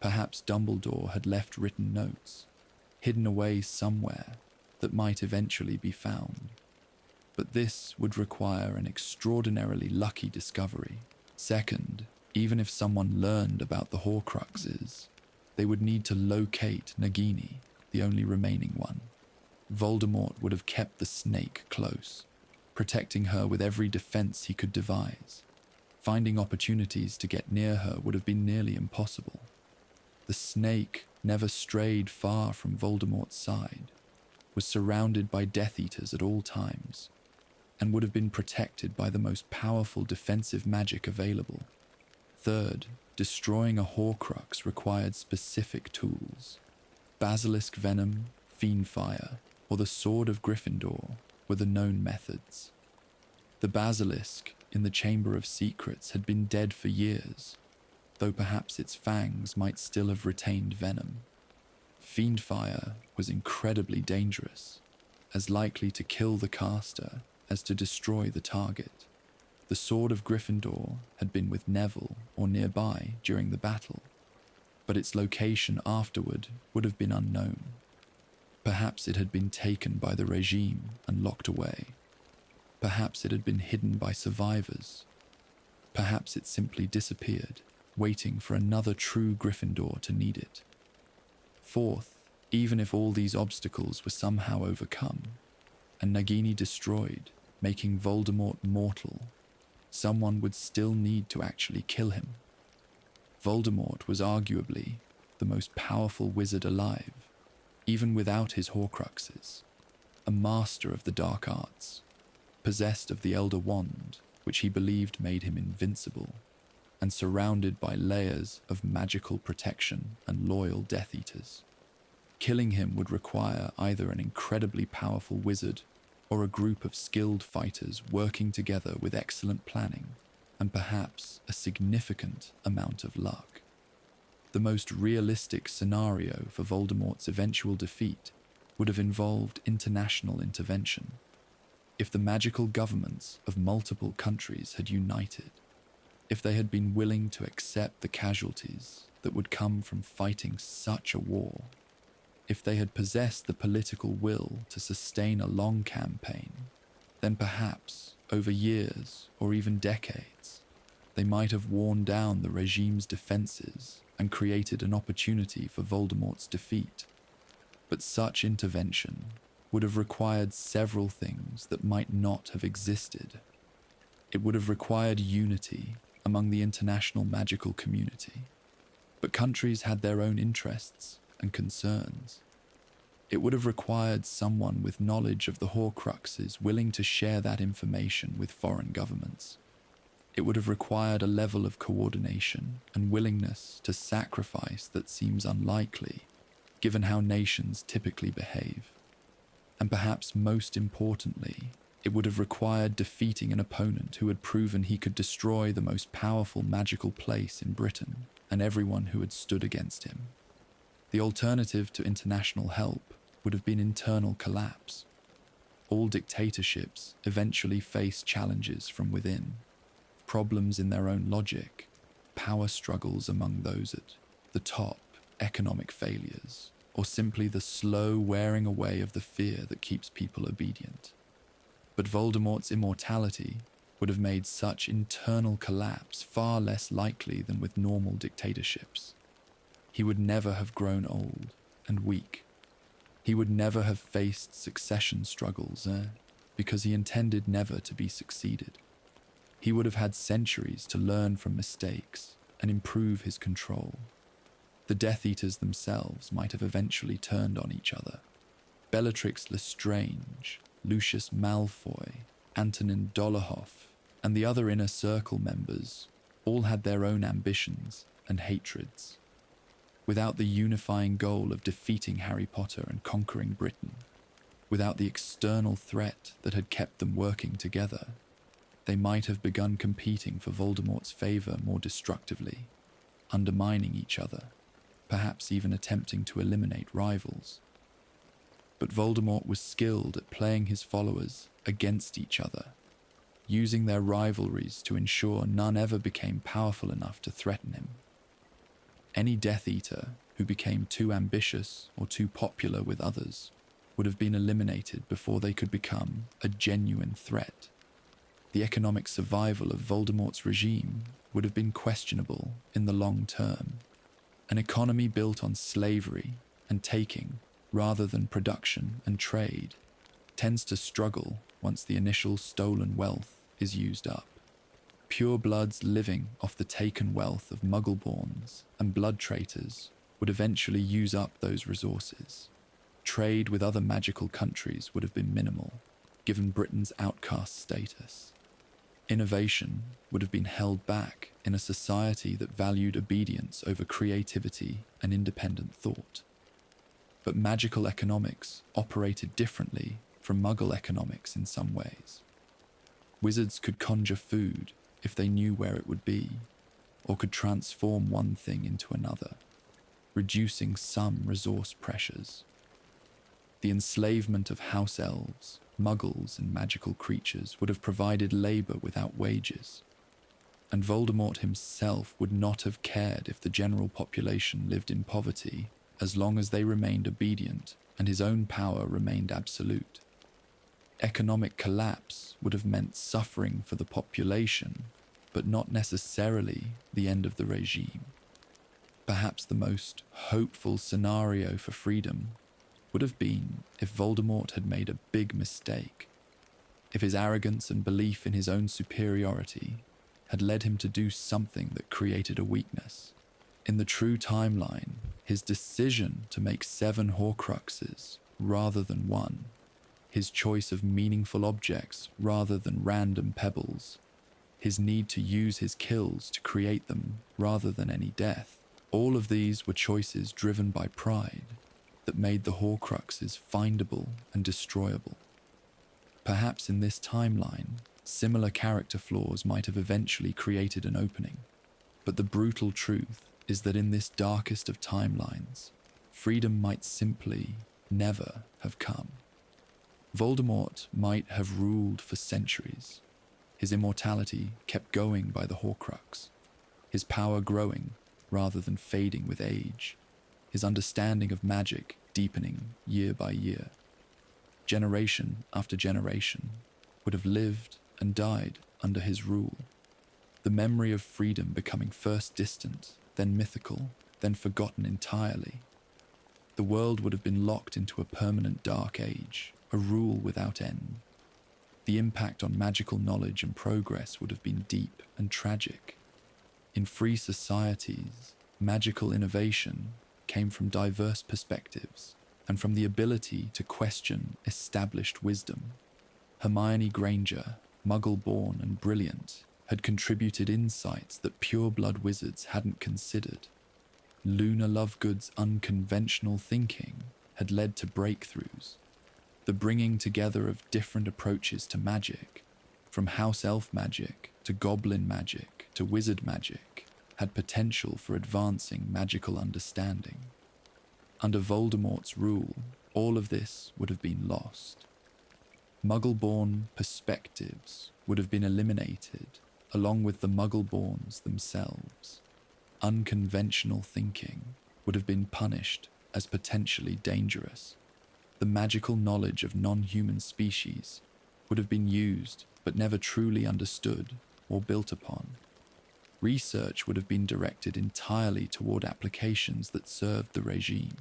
Perhaps Dumbledore had left written notes, hidden away somewhere, that might eventually be found. But this would require an extraordinarily lucky discovery. Second, even if someone learned about the Horcruxes, they would need to locate Nagini, the only remaining one. Voldemort would have kept the snake close, protecting her with every defense he could devise. Finding opportunities to get near her would have been nearly impossible. The snake never strayed far from Voldemort's side, was surrounded by Death Eaters at all times, and would have been protected by the most powerful defensive magic available. Third, destroying a Horcrux required specific tools. Basilisk venom, fiend fire, or the Sword of Gryffindor were the known methods. The basilisk in the Chamber of Secrets had been dead for years, though perhaps its fangs might still have retained venom. Fiendfire was incredibly dangerous, as likely to kill the caster as to destroy the target. The Sword of Gryffindor had been with Neville or nearby during the battle, but its location afterward would have been unknown. Perhaps it had been taken by the regime and locked away. Perhaps it had been hidden by survivors. Perhaps it simply disappeared, waiting for another true Gryffindor to need it. Fourth, even if all these obstacles were somehow overcome, and Nagini destroyed, making Voldemort mortal, someone would still need to actually kill him. Voldemort was arguably the most powerful wizard alive, even without his Horcruxes. a master of the dark arts, possessed of the Elder Wand, which he believed made him invincible, and surrounded by layers of magical protection and loyal Death Eaters. Killing him would require either an incredibly powerful wizard or a group of skilled fighters working together with excellent planning and perhaps a significant amount of luck. The most realistic scenario for Voldemort's eventual defeat would have involved international intervention. If the magical governments of multiple countries had united, if they had been willing to accept the casualties that would come from fighting such a war, if they had possessed the political will to sustain a long campaign, then perhaps, over years or even decades, they might have worn down the regime's defenses and created an opportunity for Voldemort's defeat. But such intervention would have required several things that might not have existed. It would have required unity among the international magical community, but countries had their own interests and concerns. It would have required someone with knowledge of the Horcruxes willing to share that information with foreign governments. It would have required a level of coordination and willingness to sacrifice that seems unlikely, given how nations typically behave. And perhaps most importantly, it would have required defeating an opponent who had proven he could destroy the most powerful magical place in Britain and everyone who had stood against him. The alternative to international help would have been internal collapse. All dictatorships eventually face challenges from within, problems in their own logic, power struggles among those at the top, economic failures, or simply the slow wearing away of the fear that keeps people obedient. But Voldemort's immortality would have made such internal collapse far less likely than with normal dictatorships. He would never have grown old and weak. He would never have faced succession struggles, because he intended never to be succeeded. He would have had centuries to learn from mistakes and improve his control. The Death Eaters themselves might have eventually turned on each other. Bellatrix Lestrange, Lucius Malfoy, Antonin Dolohov, and the other Inner Circle members all had their own ambitions and hatreds. Without the unifying goal of defeating Harry Potter and conquering Britain, without the external threat that had kept them working together, they might have begun competing for Voldemort's favor more destructively, undermining each other, perhaps even attempting to eliminate rivals. But Voldemort was skilled at playing his followers against each other, using their rivalries to ensure none ever became powerful enough to threaten him. Any Death Eater who became too ambitious or too popular with others would have been eliminated before they could become a genuine threat. The economic survival of Voldemort's regime would have been questionable in the long term. An economy built on slavery and taking rather than production and trade tends to struggle once the initial stolen wealth is used up. Purebloods living off the taken wealth of Muggle-borns and blood traitors would eventually use up those resources. Trade with other magical countries would have been minimal, given Britain's outcast status. Innovation would have been held back in a society that valued obedience over creativity and independent thought. But magical economics operated differently from Muggle economics in some ways. Wizards could conjure food if they knew where it would be, or could transform one thing into another, reducing some resource pressures. The enslavement of house elves, muggles, and magical creatures would have provided labor without wages, and Voldemort himself would not have cared if the general population lived in poverty as long as they remained obedient and his own power remained absolute. Economic collapse would have meant suffering for the population, but not necessarily the end of the regime. Perhaps the most hopeful scenario for freedom would have been if Voldemort had made a big mistake, if his arrogance and belief in his own superiority had led him to do something that created a weakness. In the true timeline, his decision to make 7 Horcruxes rather than 1 his choice of meaningful objects rather than random pebbles, his need to use his kills to create them rather than any death. All of these were choices driven by pride that made the Horcruxes findable and destroyable. Perhaps in this timeline, similar character flaws might have eventually created an opening, but the brutal truth is that in this darkest of timelines, freedom might simply never have come. Voldemort might have ruled for centuries. His immortality kept going by the Horcrux, his power growing rather than fading with age, his understanding of magic deepening year by year. Generation after generation would have lived and died under his rule, the memory of freedom becoming first distant, then mythical, then forgotten entirely. The world would have been locked into a permanent dark age, a rule without end. The impact on magical knowledge and progress would have been deep and tragic. In free societies, magical innovation came from diverse perspectives and from the ability to question established wisdom. Hermione Granger, Muggle-born and brilliant, had contributed insights that pure-blood wizards hadn't considered. Luna Lovegood's unconventional thinking had led to breakthroughs. The bringing together of different approaches to magic, from house elf magic to goblin magic to wizard magic, had potential for advancing magical understanding. Under Voldemort's rule, all of this would have been lost. Muggle-born perspectives would have been eliminated, along with the Muggle-borns themselves. Unconventional thinking would have been punished as potentially dangerous. The magical knowledge of non-human species would have been used but never truly understood or built upon. Research would have been directed entirely toward applications that served the regime.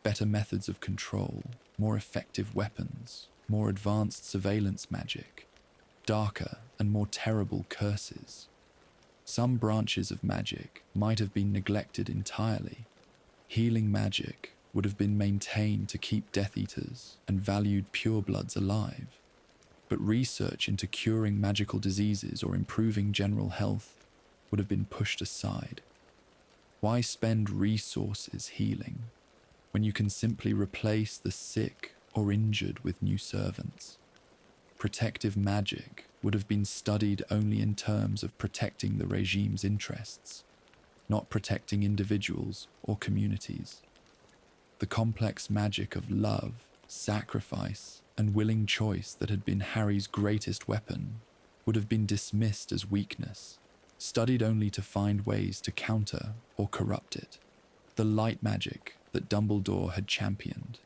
Better methods of control, more effective weapons, more advanced surveillance magic, darker and more terrible curses. Some branches of magic might have been neglected entirely. Healing magic would have been maintained to keep Death Eaters and valued purebloods alive. But research into curing magical diseases or improving general health would have been pushed aside. Why spend resources healing when you can simply replace the sick or injured with new servants? Protective magic would have been studied only in terms of protecting the regime's interests, not protecting individuals or communities. The complex magic of love, sacrifice, and willing choice that had been Harry's greatest weapon would have been dismissed as weakness, studied only to find ways to counter or corrupt it. The light magic that Dumbledore had championed,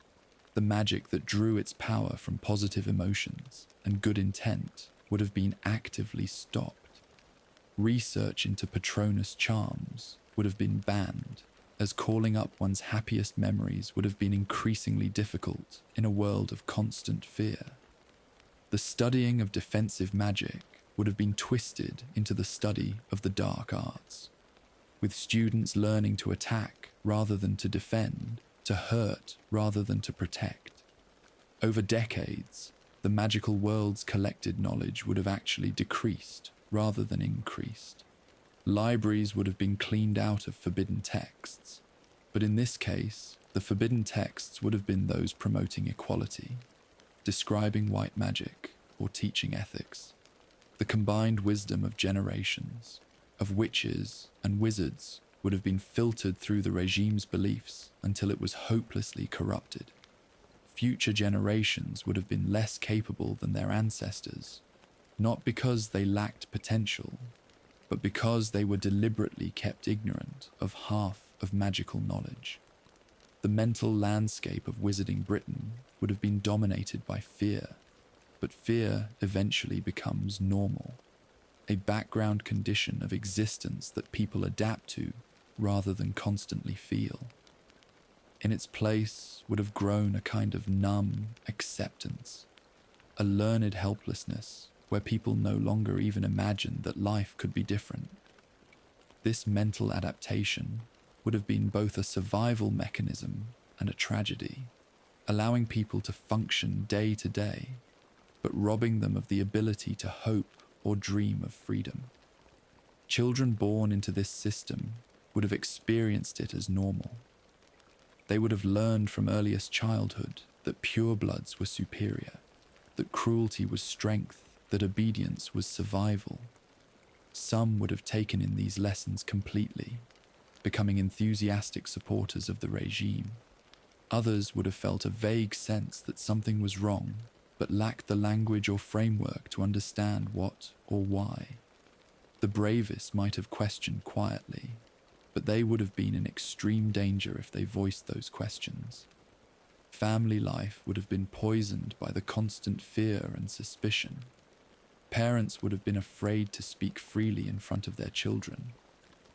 the magic that drew its power from positive emotions and good intent, would have been actively stopped. Research into Patronus charms would have been banned, as calling up one's happiest memories would have been increasingly difficult in a world of constant fear. The studying of defensive magic would have been twisted into the study of the dark arts, with students learning to attack rather than to defend, to hurt rather than to protect. Over decades, the magical world's collected knowledge would have actually decreased rather than increased. Libraries would have been cleaned out of forbidden texts, but in this case, the forbidden texts would have been those promoting equality, describing white magic, or teaching ethics. The combined wisdom of generations, of witches and wizards, would have been filtered through the regime's beliefs until it was hopelessly corrupted. Future generations would have been less capable than their ancestors, not because they lacked potential, but because they were deliberately kept ignorant of half of magical knowledge. The mental landscape of wizarding Britain would have been dominated by fear, but fear eventually becomes normal, a background condition of existence that people adapt to rather than constantly feel. In its place would have grown a kind of numb acceptance, a learned helplessness where people no longer even imagined that life could be different. This mental adaptation would have been both a survival mechanism and a tragedy. allowing people to function day to day, but robbing them of the ability to hope or dream of freedom. Children born into this system would have experienced it as normal. They would have learned from earliest childhood that purebloods were superior, that cruelty was strength, that obedience was survival. Some would have taken in these lessons completely, becoming enthusiastic supporters of the regime. Others would have felt a vague sense that something was wrong, but lacked the language or framework to understand what or why. The bravest might have questioned quietly, but they would have been in extreme danger if they voiced those questions. Family life would have been poisoned by the constant fear and suspicion. Parents would have been afraid to speak freely in front of their children,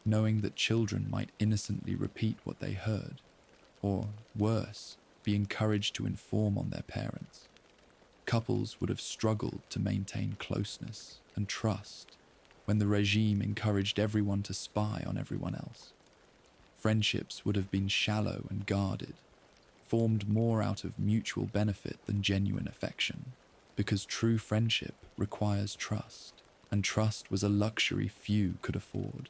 knowing that children might innocently repeat what they heard, or, worse, be encouraged to inform on their parents. Couples would have struggled to maintain closeness and trust when the regime encouraged everyone to spy on everyone else. Friendships would have been shallow and guarded, formed more out of mutual benefit than genuine affection, because true friendship requires trust, and trust was a luxury few could afford.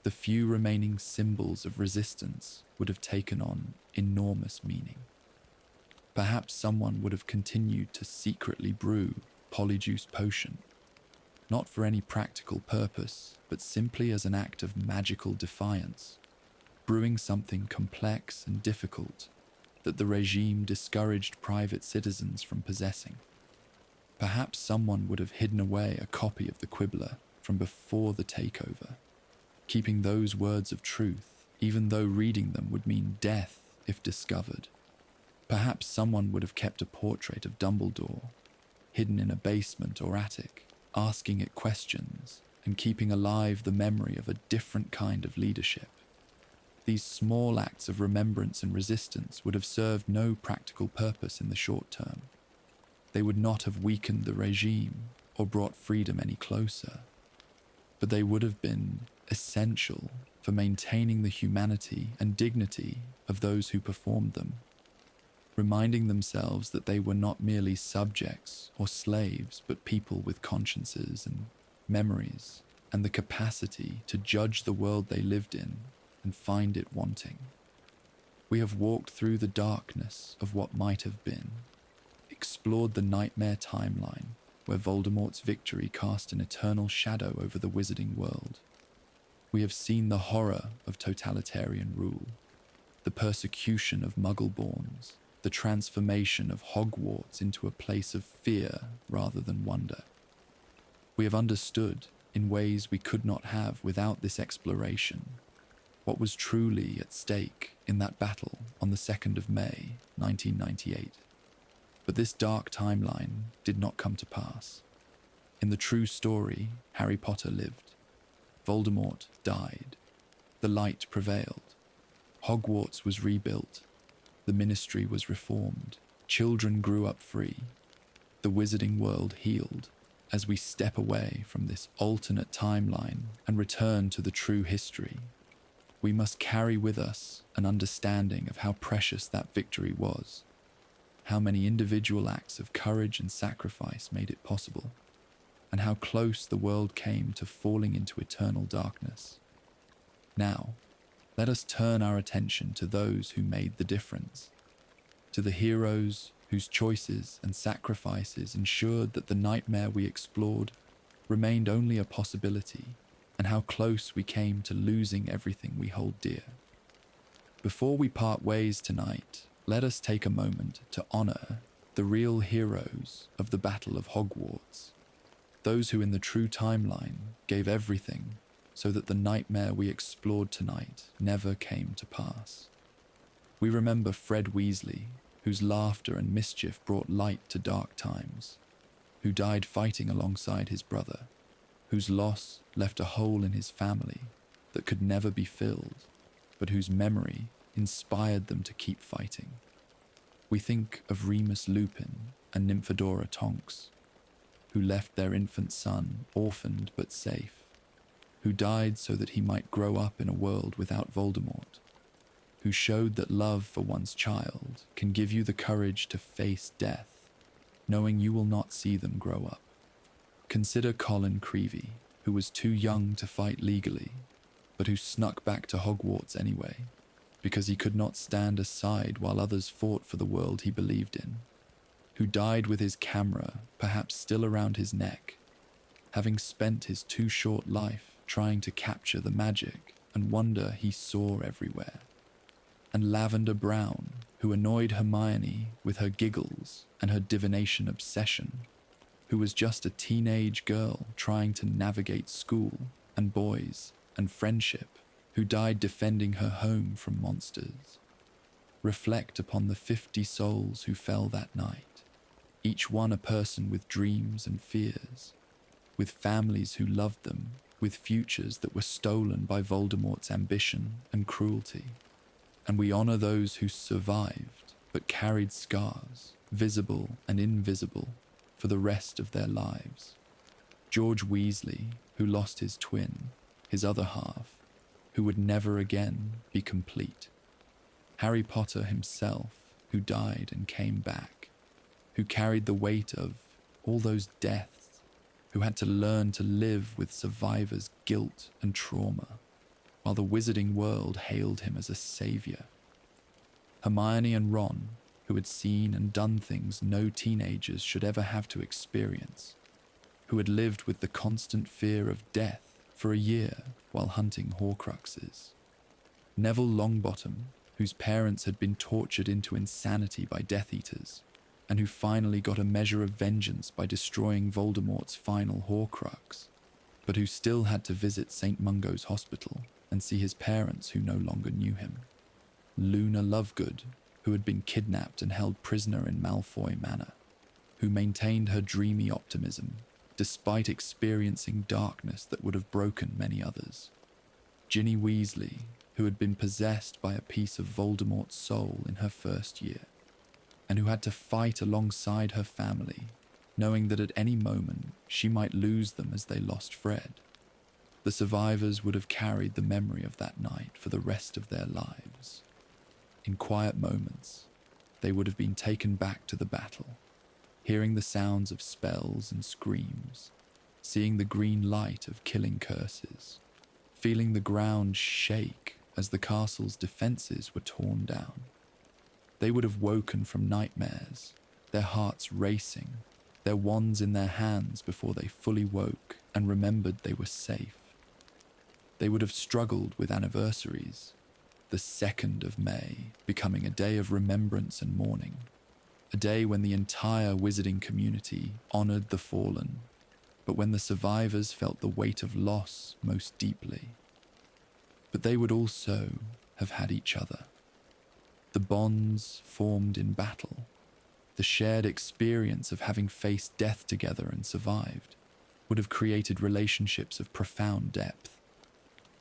The few remaining symbols of resistance would have taken on enormous meaning. Perhaps someone would have continued to secretly brew polyjuice potion, not for any practical purpose, but simply as an act of magical defiance, brewing something complex and difficult that the regime discouraged private citizens from possessing. Perhaps someone would have hidden away a copy of the Quibbler from before the takeover, keeping those words of truth, even though reading them would mean death if discovered. Perhaps someone would have kept a portrait of Dumbledore, hidden in a basement or attic, asking it questions and keeping alive the memory of a different kind of leadership. These small acts of remembrance and resistance would have served no practical purpose in the short term. They would not have weakened the regime or brought freedom any closer, but they would have been essential for maintaining the humanity and dignity of those who performed them, reminding themselves that they were not merely subjects or slaves, but people with consciences and memories and the capacity to judge the world they lived in and find it wanting. We have walked through the darkness of what might have been, explored the nightmare timeline where Voldemort's victory cast an eternal shadow over the wizarding world. We have seen the horror of totalitarian rule, the persecution of Muggle-borns, the transformation of Hogwarts into a place of fear rather than wonder. We have understood, in ways we could not have without this exploration, what was truly at stake in that battle on the 2nd of May, 1998. But this dark timeline did not come to pass. In the true story, Harry Potter lived. Voldemort died. The light prevailed. Hogwarts was rebuilt. The ministry was reformed. Children grew up free. The wizarding world healed. As we step away from this alternate timeline and return to the true history, we must carry with us an understanding of how precious that victory was, how many individual acts of courage and sacrifice made it possible, and how close the world came to falling into eternal darkness. Now, let us turn our attention to those who made the difference, to the heroes whose choices and sacrifices ensured that the nightmare we explored remained only a possibility, and how close we came to losing everything we hold dear. Before we part ways tonight, let us take a moment to honor the real heroes of the Battle of Hogwarts, those who in the true timeline gave everything so that the nightmare we explored tonight never came to pass. We remember Fred Weasley, whose laughter and mischief brought light to dark times, who died fighting alongside his brother, whose loss left a hole in his family that could never be filled, but whose memory inspired them to keep fighting. We think of Remus Lupin and Nymphadora Tonks, who left their infant son orphaned but safe, who died so that he might grow up in a world without Voldemort. who showed that love for one's child can give you the courage to face death, knowing you will not see them grow up. Consider Colin Creevey, who was too young to fight legally, but who snuck back to Hogwarts anyway, because he could not stand aside while others fought for the world he believed in, who died with his camera perhaps still around his neck, having spent his too short life trying to capture the magic and wonder he saw everywhere. And Lavender Brown, who annoyed Hermione with her giggles and her divination obsession, who was just a teenage girl trying to navigate school and boys and friendship, who died defending her home from monsters. Reflect upon the 50 souls who fell that night, each one a person with dreams and fears, with families who loved them, with futures that were stolen by Voldemort's ambition and cruelty. And we honor those who survived but carried scars, visible and invisible, for the rest of their lives. George Weasley, who lost his twin, his other half, who would never again be complete. Harry Potter himself, who died and came back, who carried the weight of all those deaths, who had to learn to live with survivors' guilt and trauma, while the wizarding world hailed him as a savior. Hermione and Ron, who had seen and done things no teenagers should ever have to experience, who had lived with the constant fear of death for a year while hunting Horcruxes. Neville Longbottom, whose parents had been tortured into insanity by Death Eaters, and who finally got a measure of vengeance by destroying Voldemort's final Horcrux, but who still had to visit St. Mungo's hospital and see his parents who no longer knew him. Luna Lovegood, who had been kidnapped and held prisoner in Malfoy Manor, who maintained her dreamy optimism despite experiencing darkness that would have broken many others. Ginny Weasley, who had been possessed by a piece of Voldemort's soul in her first year, and who had to fight alongside her family, knowing that at any moment she might lose them as they lost Fred. The survivors would have carried the memory of that night for the rest of their lives. In quiet moments, they would have been taken back to the battle, hearing the sounds of spells and screams, seeing the green light of killing curses, feeling the ground shake as the castle's defenses were torn down. They would have woken from nightmares, their hearts racing, their wands in their hands before they fully woke and remembered they were safe. They would have struggled with anniversaries, the 2nd of May becoming a day of remembrance and mourning, a day when the entire wizarding community honored the fallen, but when the survivors felt the weight of loss most deeply. But they would also have had each other. The bonds formed in battle, the shared experience of having faced death together and survived, would have created relationships of profound depth.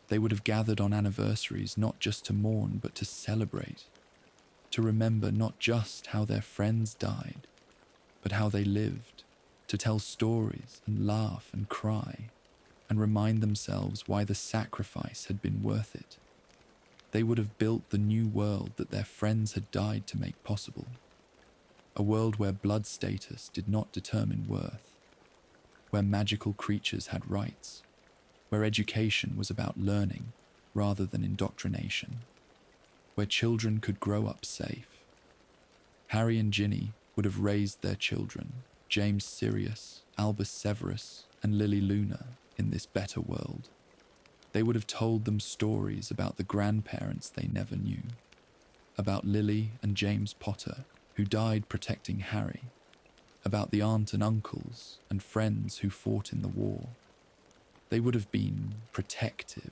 They would have gathered on anniversaries not just to mourn but to celebrate, to remember not just how their friends died, but how they lived, to tell stories and laugh and cry, and remind themselves why the sacrifice had been worth it. They would have built the new world that their friends had died to make possible, a world where blood status did not determine worth, where magical creatures had rights, where education was about learning rather than indoctrination, where children could grow up safe. Harry and Ginny would have raised their children, James Sirius, Albus Severus, and Lily Luna, in this better world. They would have told them stories about the grandparents they never knew, about Lily and James Potter, who died protecting Harry, about the aunt and uncles and friends who fought in the war. They would have been protective,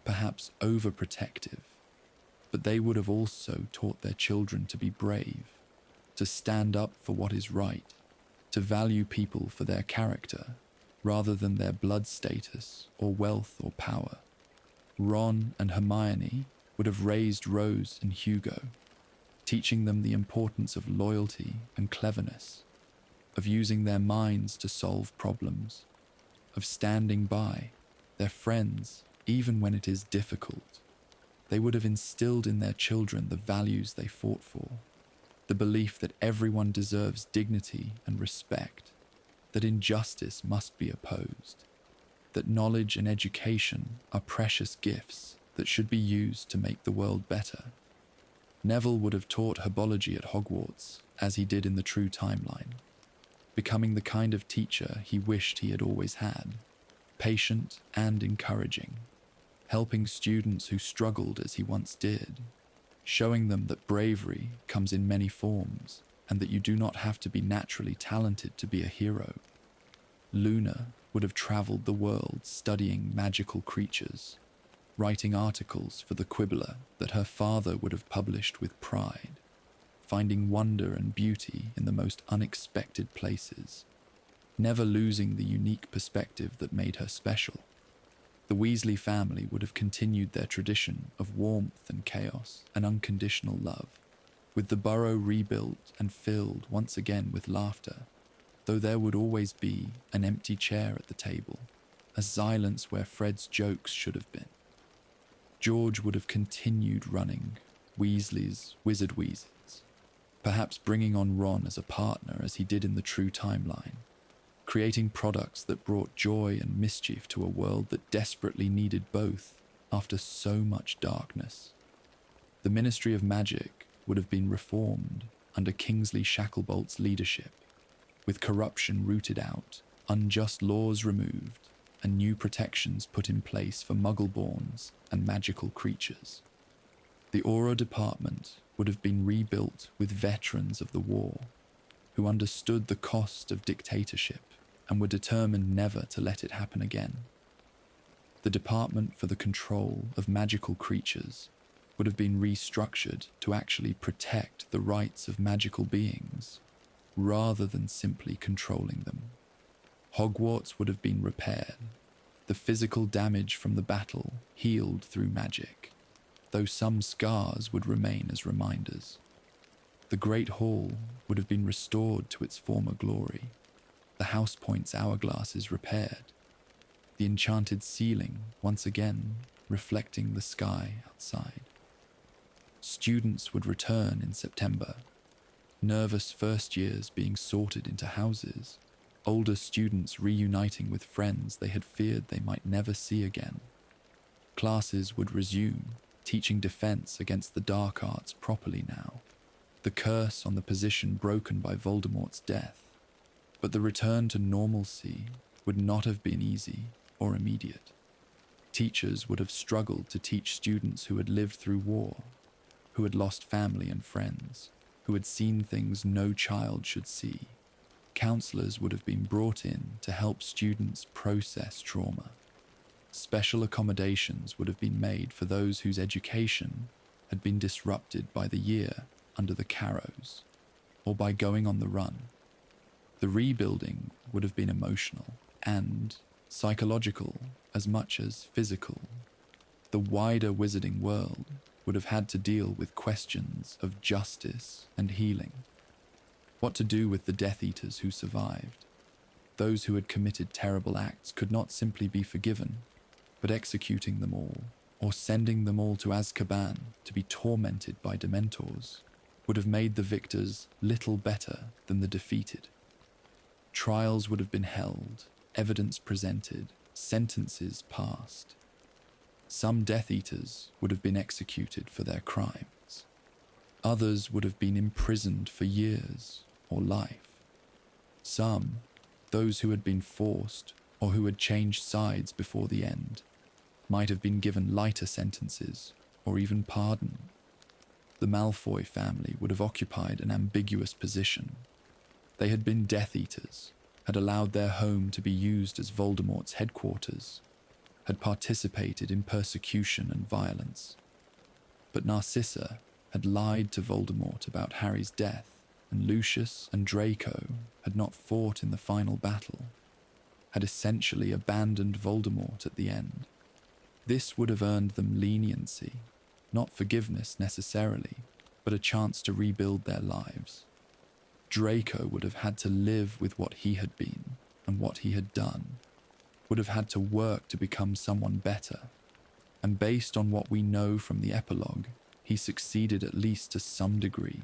perhaps overprotective, but they would have also taught their children to be brave, to stand up for what is right, to value people for their character, rather than their blood status or wealth or power. Ron and Hermione would have raised Rose and Hugo, teaching them the importance of loyalty and cleverness, of using their minds to solve problems, of standing by their friends even when it is difficult. They would have instilled in their children the values they fought for, the belief that everyone deserves dignity and respect, that injustice must be opposed, that knowledge and education are precious gifts that should be used to make the world better. Neville would have taught herbology at Hogwarts, as he did in the true timeline, becoming the kind of teacher he wished he had always had, patient and encouraging, helping students who struggled as he once did, showing them that bravery comes in many forms and that you do not have to be naturally talented to be a hero. Luna would have traveled the world studying magical creatures, writing articles for the Quibbler that her father would have published with pride, finding wonder and beauty in the most unexpected places, never losing the unique perspective that made her special. The Weasley family would have continued their tradition of warmth and chaos and unconditional love, with the burrow rebuilt and filled once again with laughter, though there would always be an empty chair at the table, a silence where Fred's jokes should have been. George would have continued running Weasley's Wizard Wheezes, perhaps bringing on Ron as a partner as he did in the true timeline, creating products that brought joy and mischief to a world that desperately needed both after so much darkness. The Ministry of Magic would have been reformed under Kingsley Shacklebolt's leadership, with corruption rooted out, unjust laws removed, and new protections put in place for Muggle-borns and magical creatures. The Auror Department would have been rebuilt with veterans of the war, who understood the cost of dictatorship and were determined never to let it happen again. The Department for the Control of Magical Creatures would have been restructured to actually protect the rights of magical beings, rather than simply controlling them. Hogwarts would have been repaired, the physical damage from the battle healed through magic, though some scars would remain as reminders. The Great Hall would have been restored to its former glory, the House Point's hourglasses repaired, the enchanted ceiling once again reflecting the sky outside. Students would return in September, nervous first years being sorted into houses, older students reuniting with friends they had feared they might never see again. Classes would resume, teaching defense against the dark arts properly now, the curse on the position broken by Voldemort's death. But the return to normalcy would not have been easy or immediate. Teachers would have struggled to teach students who had lived through war, who had lost family and friends, who had seen things no child should see. Counselors would have been brought in to help students process trauma. Special accommodations would have been made for those whose education had been disrupted by the year under the Carrows, or by going on the run. The rebuilding would have been emotional and psychological as much as physical. The wider wizarding world would have had to deal with questions of justice and healing. What to do with the Death Eaters who survived? Those who had committed terrible acts could not simply be forgiven, but executing them all, or sending them all to Azkaban to be tormented by Dementors, would have made the victors little better than the defeated. Trials would have been held, evidence presented, sentences passed. Some Death Eaters would have been executed for their crimes. Others would have been imprisoned for years or life. Some, those who had been forced or who had changed sides before the end, might have been given lighter sentences or even pardon. The Malfoy family would have occupied an ambiguous position. They had been Death Eaters, had allowed their home to be used as Voldemort's headquarters, had participated in persecution and violence. But Narcissa had lied to Voldemort about Harry's death, and Lucius and Draco had not fought in the final battle, had essentially abandoned Voldemort at the end. This would have earned them leniency, not forgiveness necessarily, but a chance to rebuild their lives. Draco would have had to live with what he had been and what he had done, would have had to work to become someone better. and based on what we know from the epilogue, he succeeded at least to some degree,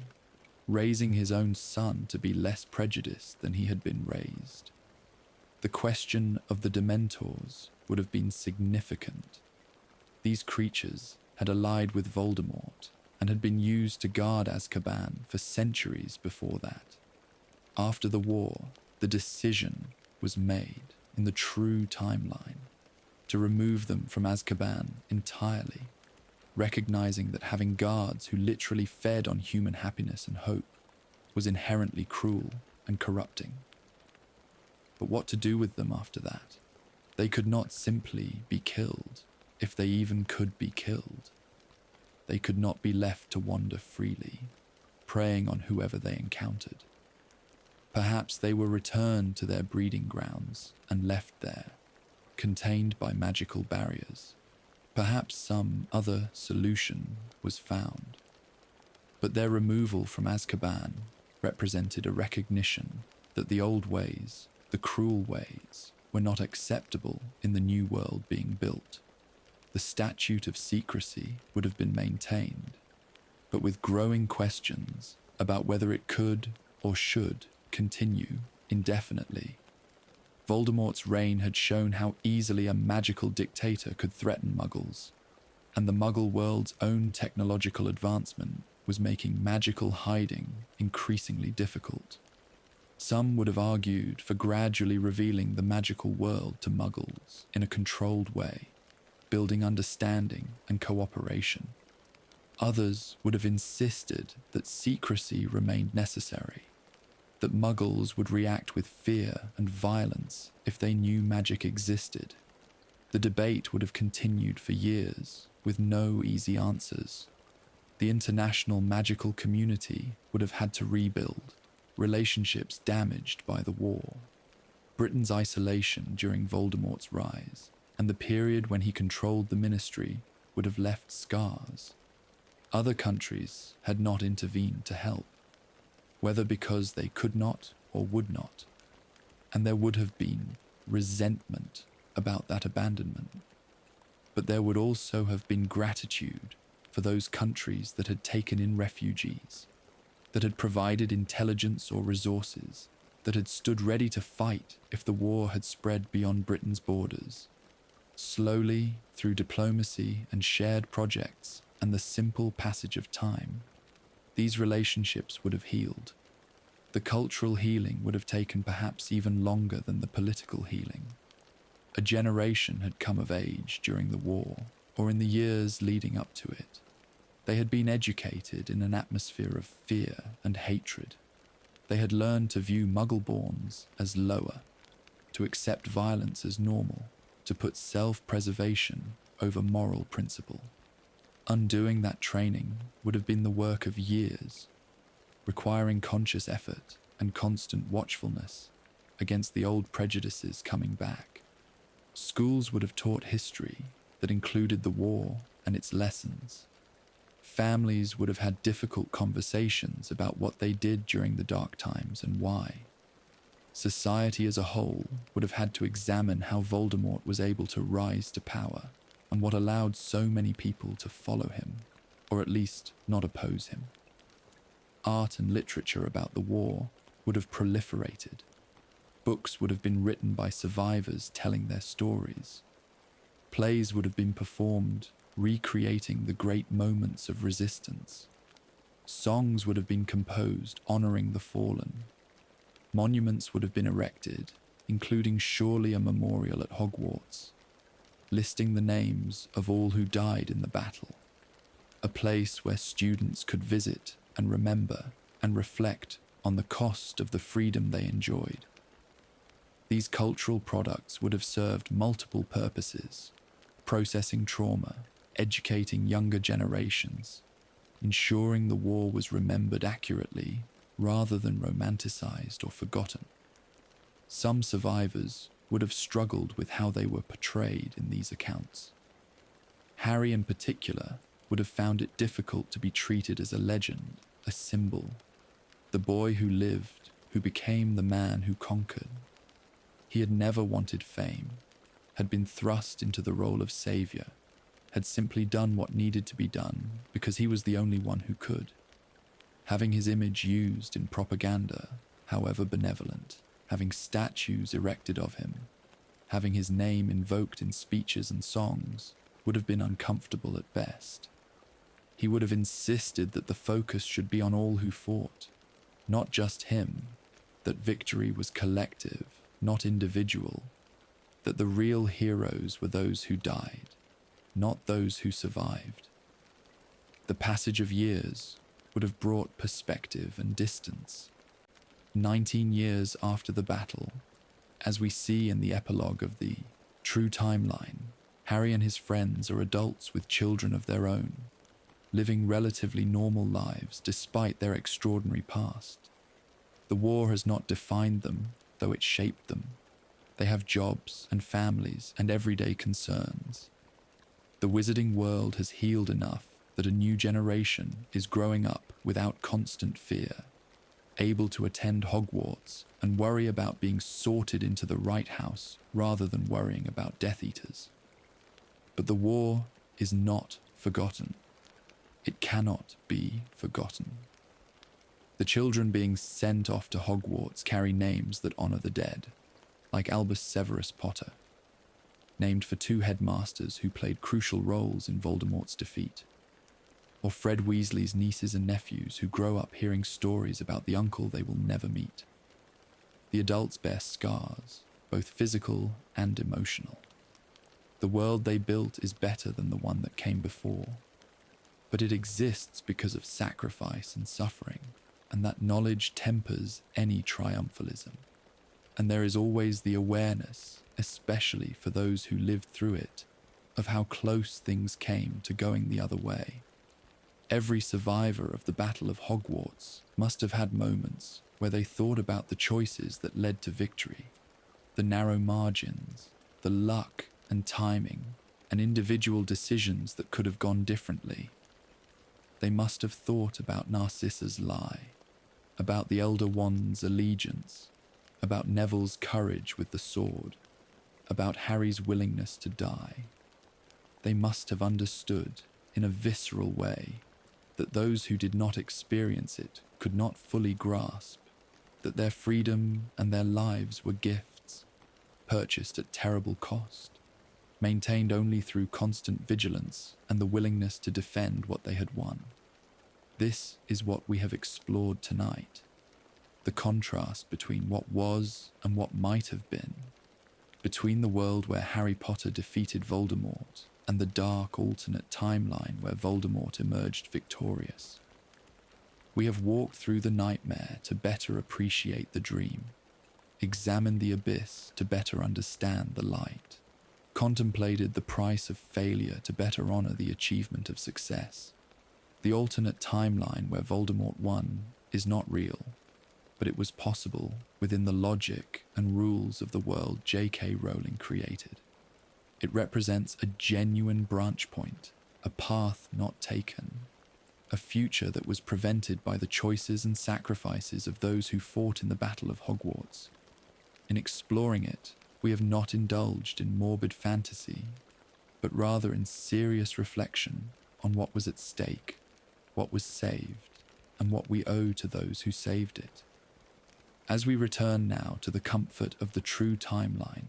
raising his own son to be less prejudiced than he had been raised. The question of the Dementors would have been significant. These creatures had allied with Voldemort and had been used to guard Azkaban for centuries before that. After the war, the decision was made in the true timeline to remove them from Azkaban entirely, recognizing that having guards who literally fed on human happiness and hope was inherently cruel and corrupting. But what to do with them after that? They could not simply be killed, if they even could be killed. They could not be left to wander freely, preying on whoever they encountered. Perhaps they were returned to their breeding grounds and left there, contained by magical barriers. Perhaps some other solution was found. But their removal from Azkaban represented a recognition that the old ways, the cruel ways, were not acceptable in the new world being built. The statute of secrecy would have been maintained, but with growing questions about whether it could or should continue indefinitely. Voldemort's reign had shown how easily a magical dictator could threaten Muggles, and the Muggle world's own technological advancement was making magical hiding increasingly difficult. Some would have argued for gradually revealing the magical world to Muggles in a controlled way, building understanding and cooperation. Others would have insisted that secrecy remained necessary, that Muggles would react with fear and violence if they knew magic existed. The debate would have continued for years, with no easy answers. The international magical community would have had to rebuild, relationships damaged by the war. Britain's isolation during Voldemort's rise, and the period when he controlled the ministry, would have left scars. Other countries had not intervened to help, whether because they could not or would not, and there would have been resentment about that abandonment. But there would also have been gratitude for those countries that had taken in refugees, that had provided intelligence or resources, that had stood ready to fight if the war had spread beyond Britain's borders. Slowly, through diplomacy and shared projects and the simple passage of time, these relationships would have healed. The cultural healing would have taken perhaps even longer than the political healing. A generation had come of age during the war, or in the years leading up to it. They had been educated in an atmosphere of fear and hatred. They had learned to view Muggle-borns as lower, to accept violence as normal, to put self-preservation over moral principle. Undoing that training would have been the work of years, requiring conscious effort and constant watchfulness against the old prejudices coming back. Schools would have taught history that included the war and its lessons. Families would have had difficult conversations about what they did during the dark times and why. Society as a whole would have had to examine how Voldemort was able to rise to power and what allowed so many people to follow him, or at least not oppose him. Art and literature about the war would have proliferated. Books would have been written by survivors telling their stories. Plays would have been performed, recreating the great moments of resistance. Songs would have been composed honoring the fallen. Monuments would have been erected, including surely a memorial at Hogwarts, listing the names of all who died in the battle. A place where students could visit and remember and reflect on the cost of the freedom they enjoyed. These cultural products would have served multiple purposes: processing trauma, educating younger generations, ensuring the war was remembered accurately rather than romanticized or forgotten. Some survivors would have struggled with how they were portrayed in these accounts. Harry in particular would have found it difficult to be treated as a legend, a symbol, the boy who lived, who became the man who conquered. He had never wanted fame, had been thrust into the role of savior, had simply done what needed to be done because he was the only one who could. Having his image used in propaganda, however benevolent, having statues erected of him, having his name invoked in speeches and songs, would have been uncomfortable at best. He would have insisted that the focus should be on all who fought, not just him, that victory was collective, not individual, that the real heroes were those who died, not those who survived. The passage of years would have brought perspective and distance. 19 years after the battle, as we see in the epilogue of the true timeline, Harry and his friends are adults with children of their own, living relatively normal lives despite their extraordinary past. The war has not defined them, though it shaped them. They have jobs and families and everyday concerns. The wizarding world has healed enough that a new generation is growing up without constant fear, able to attend Hogwarts and worry about being sorted into the right house rather than worrying about Death Eaters. But the war is not forgotten. It cannot be forgotten. The children being sent off to Hogwarts carry names that honour the dead, like Albus Severus Potter, named for 2 headmasters who played crucial roles in Voldemort's defeat, or Fred Weasley's nieces and nephews who grow up hearing stories about the uncle they will never meet. The adults bear scars, both physical and emotional. The world they built is better than the one that came before, but it exists because of sacrifice and suffering, and that knowledge tempers any triumphalism. And there is always the awareness, especially for those who lived through it, of how close things came to going the other way. Every survivor of the Battle of Hogwarts must have had moments where they thought about the choices that led to victory, the narrow margins, the luck and timing, and individual decisions that could have gone differently. They must have thought about Narcissa's lie, about the Elder Wand's allegiance, about Neville's courage with the sword, about Harry's willingness to die. They must have understood, in a visceral way, that those who did not experience it could not fully grasp, that their freedom and their lives were gifts, purchased at terrible cost, maintained only through constant vigilance and the willingness to defend what they had won. This is what we have explored tonight, the contrast between what was and what might have been, between the world where Harry Potter defeated Voldemort and the dark alternate timeline where Voldemort emerged victorious. We have walked through the nightmare to better appreciate the dream, examined the abyss to better understand the light, contemplated the price of failure to better honor the achievement of success. The alternate timeline where Voldemort won is not real, but it was possible within the logic and rules of the world J.K. Rowling created. It represents a genuine branch point, a path not taken, a future that was prevented by the choices and sacrifices of those who fought in the Battle of Hogwarts. In exploring it, we have not indulged in morbid fantasy, but rather in serious reflection on what was at stake, what was saved, and what we owe to those who saved it. As we return now to the comfort of the true timeline,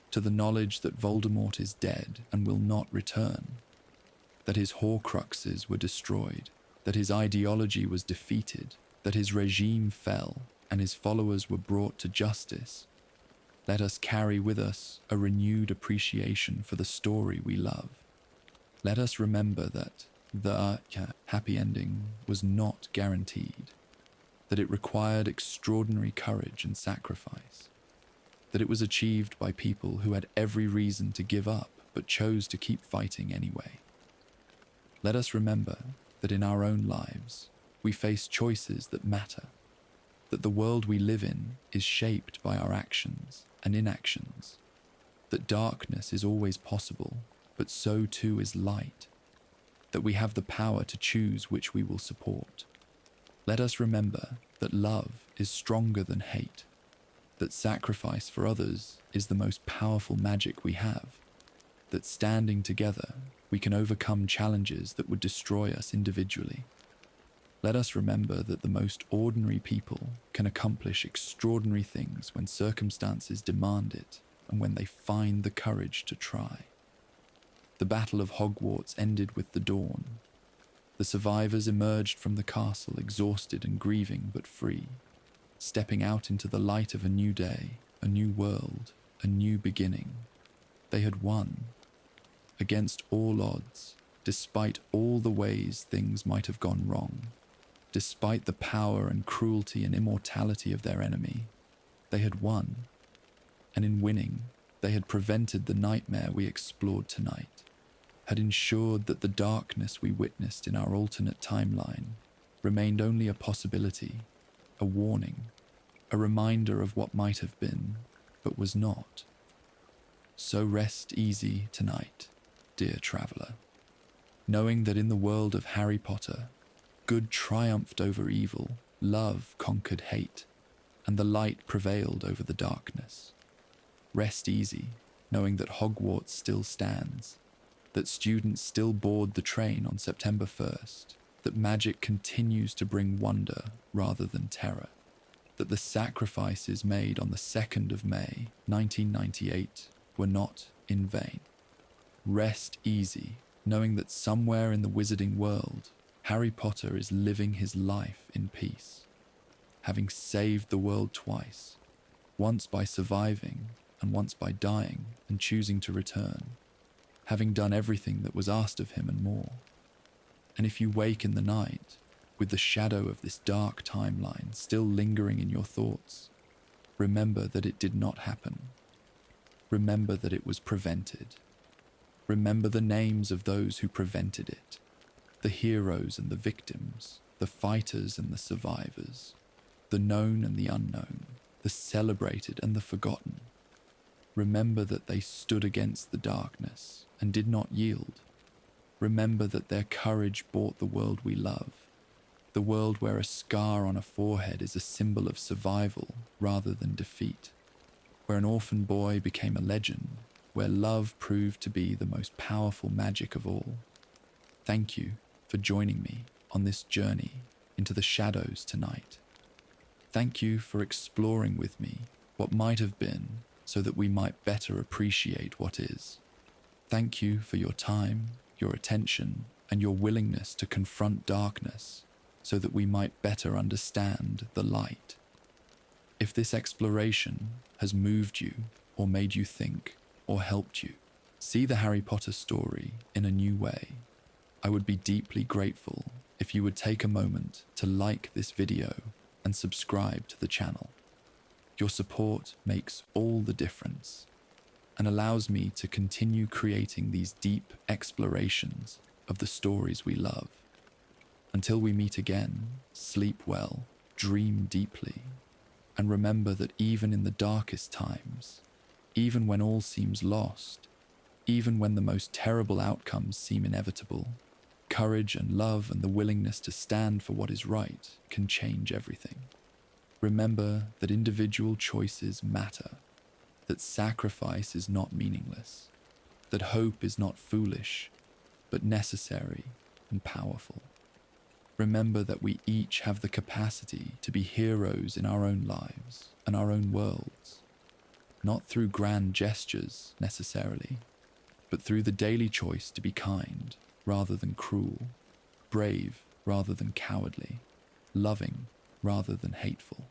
to the knowledge that Voldemort is dead and will not return, that his Horcruxes were destroyed, that his ideology was defeated, that his regime fell, and his followers were brought to justice, let us carry with us a renewed appreciation for the story we love. Let us remember that the happy ending was not guaranteed, that it required extraordinary courage and sacrifice, that it was achieved by people who had every reason to give up but chose to keep fighting anyway. Let us remember that in our own lives, we face choices that matter, that the world we live in is shaped by our actions and inactions, that darkness is always possible, but so too is light, that we have the power to choose which we will support. Let us remember that love is stronger than hate, that sacrifice for others is the most powerful magic we have, that standing together We can overcome challenges that would destroy us individually. Let us remember that the most ordinary people can accomplish extraordinary things when circumstances demand it and when they find the courage to try. The Battle of Hogwarts ended with the dawn. The survivors emerged from the castle exhausted and grieving but free, stepping out into the light of a new day, a new world, a new beginning. They had won. Against all odds, despite all the ways things might have gone wrong, despite the power and cruelty and immortality of their enemy, they had won. And in winning, they had prevented the nightmare we explored tonight, had ensured that the darkness we witnessed in our alternate timeline remained only a possibility, a warning, a reminder of what might have been, but was not. So rest easy tonight, dear traveller, knowing that in the world of Harry Potter, good triumphed over evil, love conquered hate, and the light prevailed over the darkness. Rest easy, knowing that Hogwarts still stands, that students still board the train on September 1st, that magic continues to bring wonder rather than terror, that the sacrifices made on the 2nd of May, 1998, were not in vain. Rest easy, knowing that somewhere in the wizarding world, Harry Potter is living his life in peace, having saved the world twice, once by surviving and once by dying and choosing to return, having done everything that was asked of him and more. And if you wake in the night, with the shadow of this dark timeline still lingering in your thoughts, remember that it did not happen. Remember that it was prevented. Remember the names of those who prevented it, the heroes and the victims, the fighters and the survivors, the known and the unknown, the celebrated and the forgotten. Remember that they stood against the darkness and did not yield. Remember that their courage bought the world we love, the world where a scar on a forehead is a symbol of survival rather than defeat, where an orphan boy became a legend, where love proved to be the most powerful magic of all. Thank you for joining me on this journey into the shadows tonight. Thank you for exploring with me what might have been so that we might better appreciate what is. Thank you for your time, your attention, and your willingness to confront darkness so that we might better understand the light. If this exploration has moved you or made you think or helped you see the Harry Potter story in a new way, I would be deeply grateful if you would take a moment to like this video and subscribe to the channel. Your support makes all the difference and allows me to continue creating these deep explorations of the stories we love. Until we meet again, sleep well, dream deeply, and remember that even in the darkest times, even when all seems lost, even when the most terrible outcomes seem inevitable, courage and love and the willingness to stand for what is right can change everything. Remember that individual choices matter, that sacrifice is not meaningless, that hope is not foolish, but necessary and powerful. Remember that we each have the capacity to be heroes in our own lives and our own worlds, not through grand gestures necessarily, but through the daily choice to be kind rather than cruel, brave rather than cowardly, loving rather than hateful.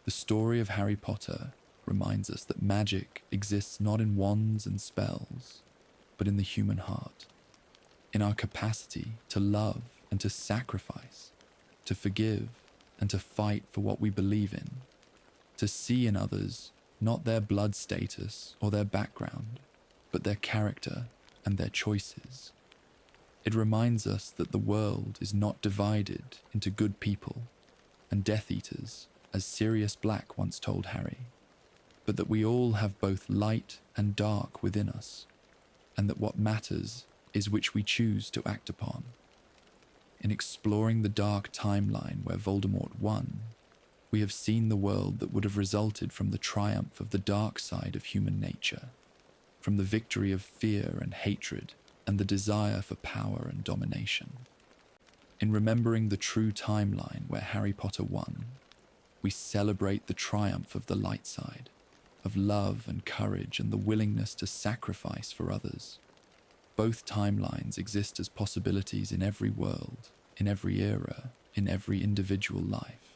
The story of Harry Potter reminds us that magic exists not in wands and spells, but in the human heart, in our capacity to love and to sacrifice, to forgive and to fight for what we believe in, to see in others not their blood status or their background, but their character and their choices. It reminds us that the world is not divided into good people and Death Eaters, as Sirius Black once told Harry, but that we all have both light and dark within us, and that what matters is which we choose to act upon. In exploring the dark timeline where Voldemort won, we have seen the world that would have resulted from the triumph of the dark side of human nature, from the victory of fear and hatred, and the desire for power and domination. In remembering the true timeline where Harry Potter won, we celebrate the triumph of the light side, of love and courage and the willingness to sacrifice for others. Both timelines exist as possibilities in every world, in every era, in every individual life.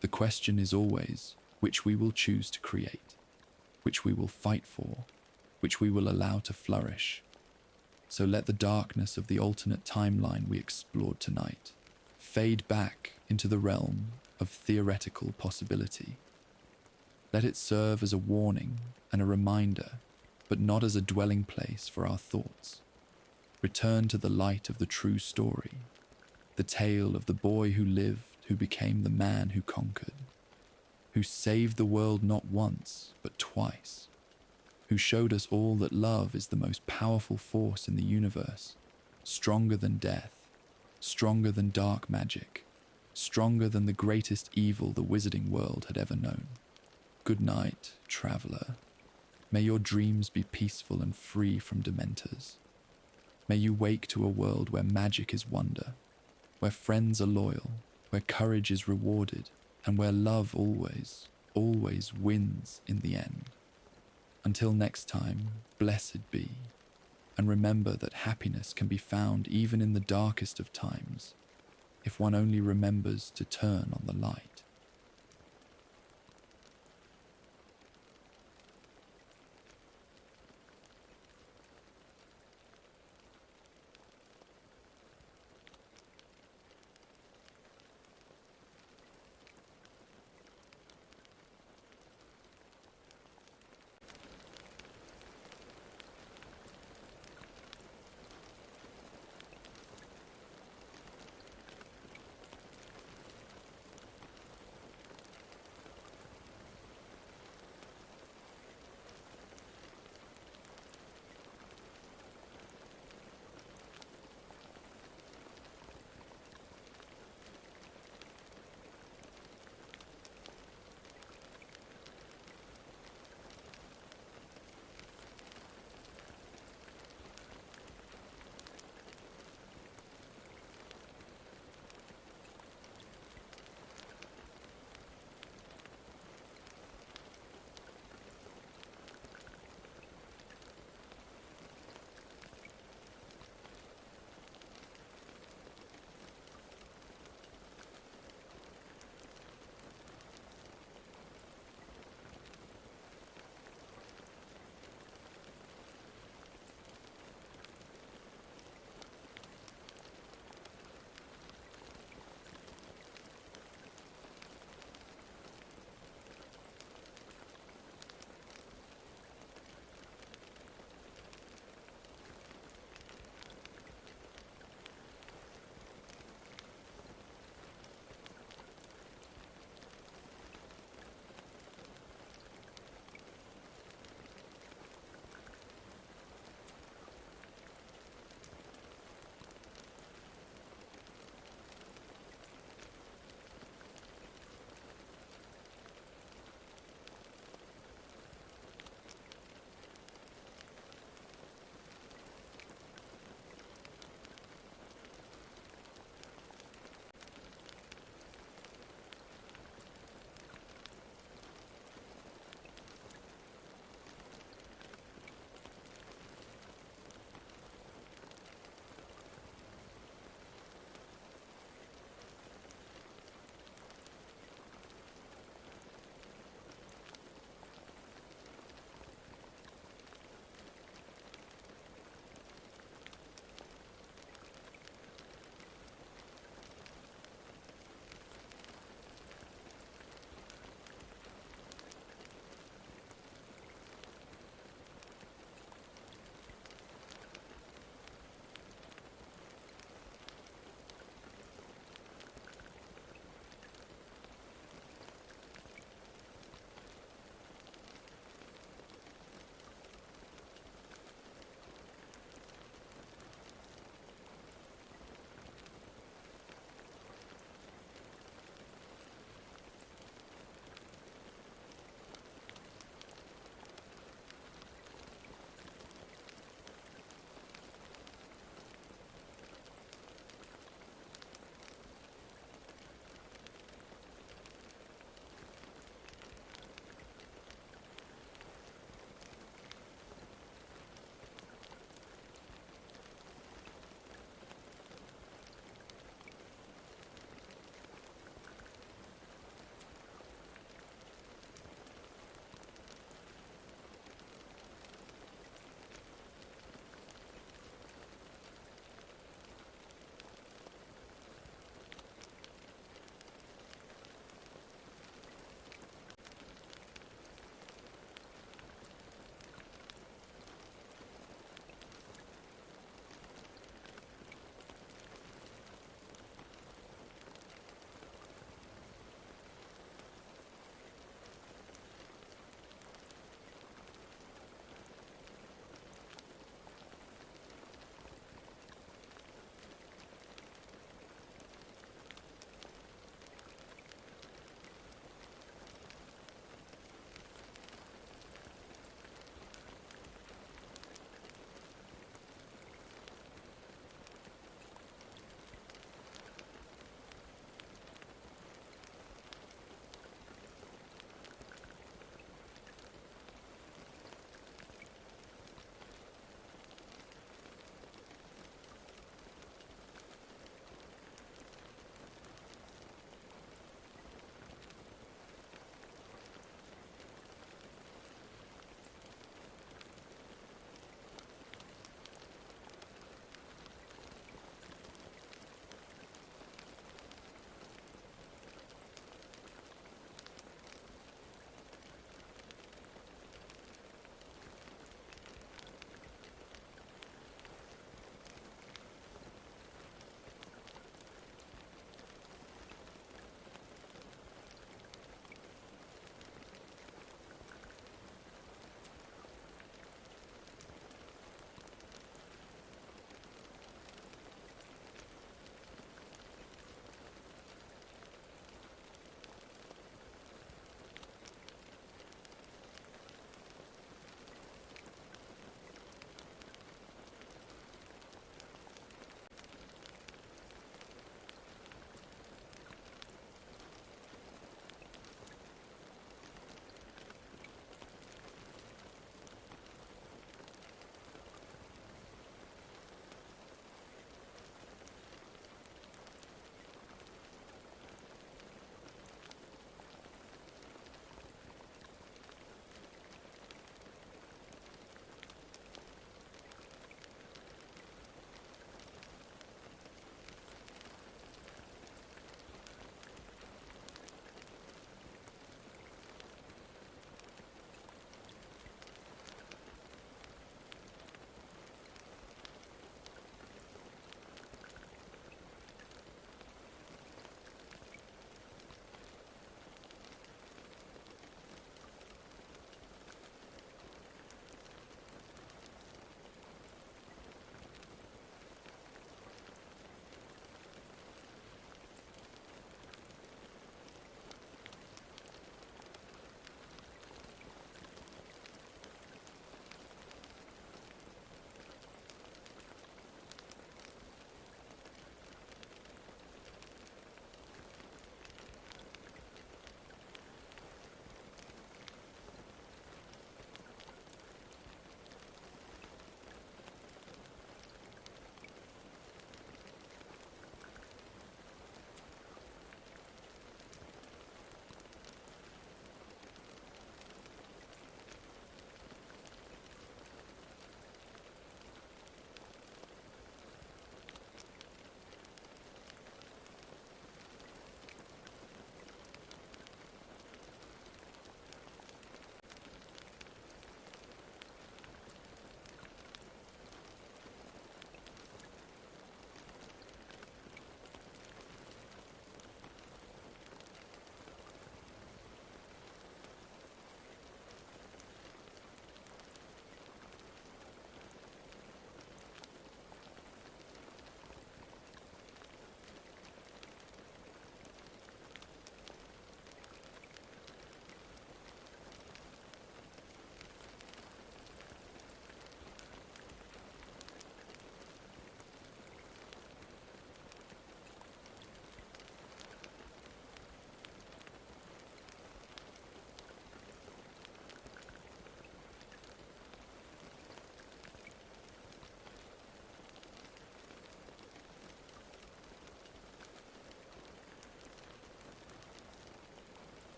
The question is always which we will choose to create, which we will fight for, which we will allow to flourish. So let the darkness of the alternate timeline we explored tonight fade back into the realm of theoretical possibility. Let it serve as a warning and a reminder, but not as a dwelling place for our thoughts. Return to the light of the true story, the tale of the boy who lived, who became the man who conquered, who saved the world not once, but twice, who showed us all that love is the most powerful force in the universe, stronger than death, stronger than dark magic, stronger than the greatest evil the wizarding world had ever known. Good night, traveler. May your dreams be peaceful and free from dementors. May you wake to a world where magic is wonder, where friends are loyal, where courage is rewarded, and where love always, always wins in the end. Until next time, blessed be, and remember that happiness can be found even in the darkest of times, if one only remembers to turn on the light.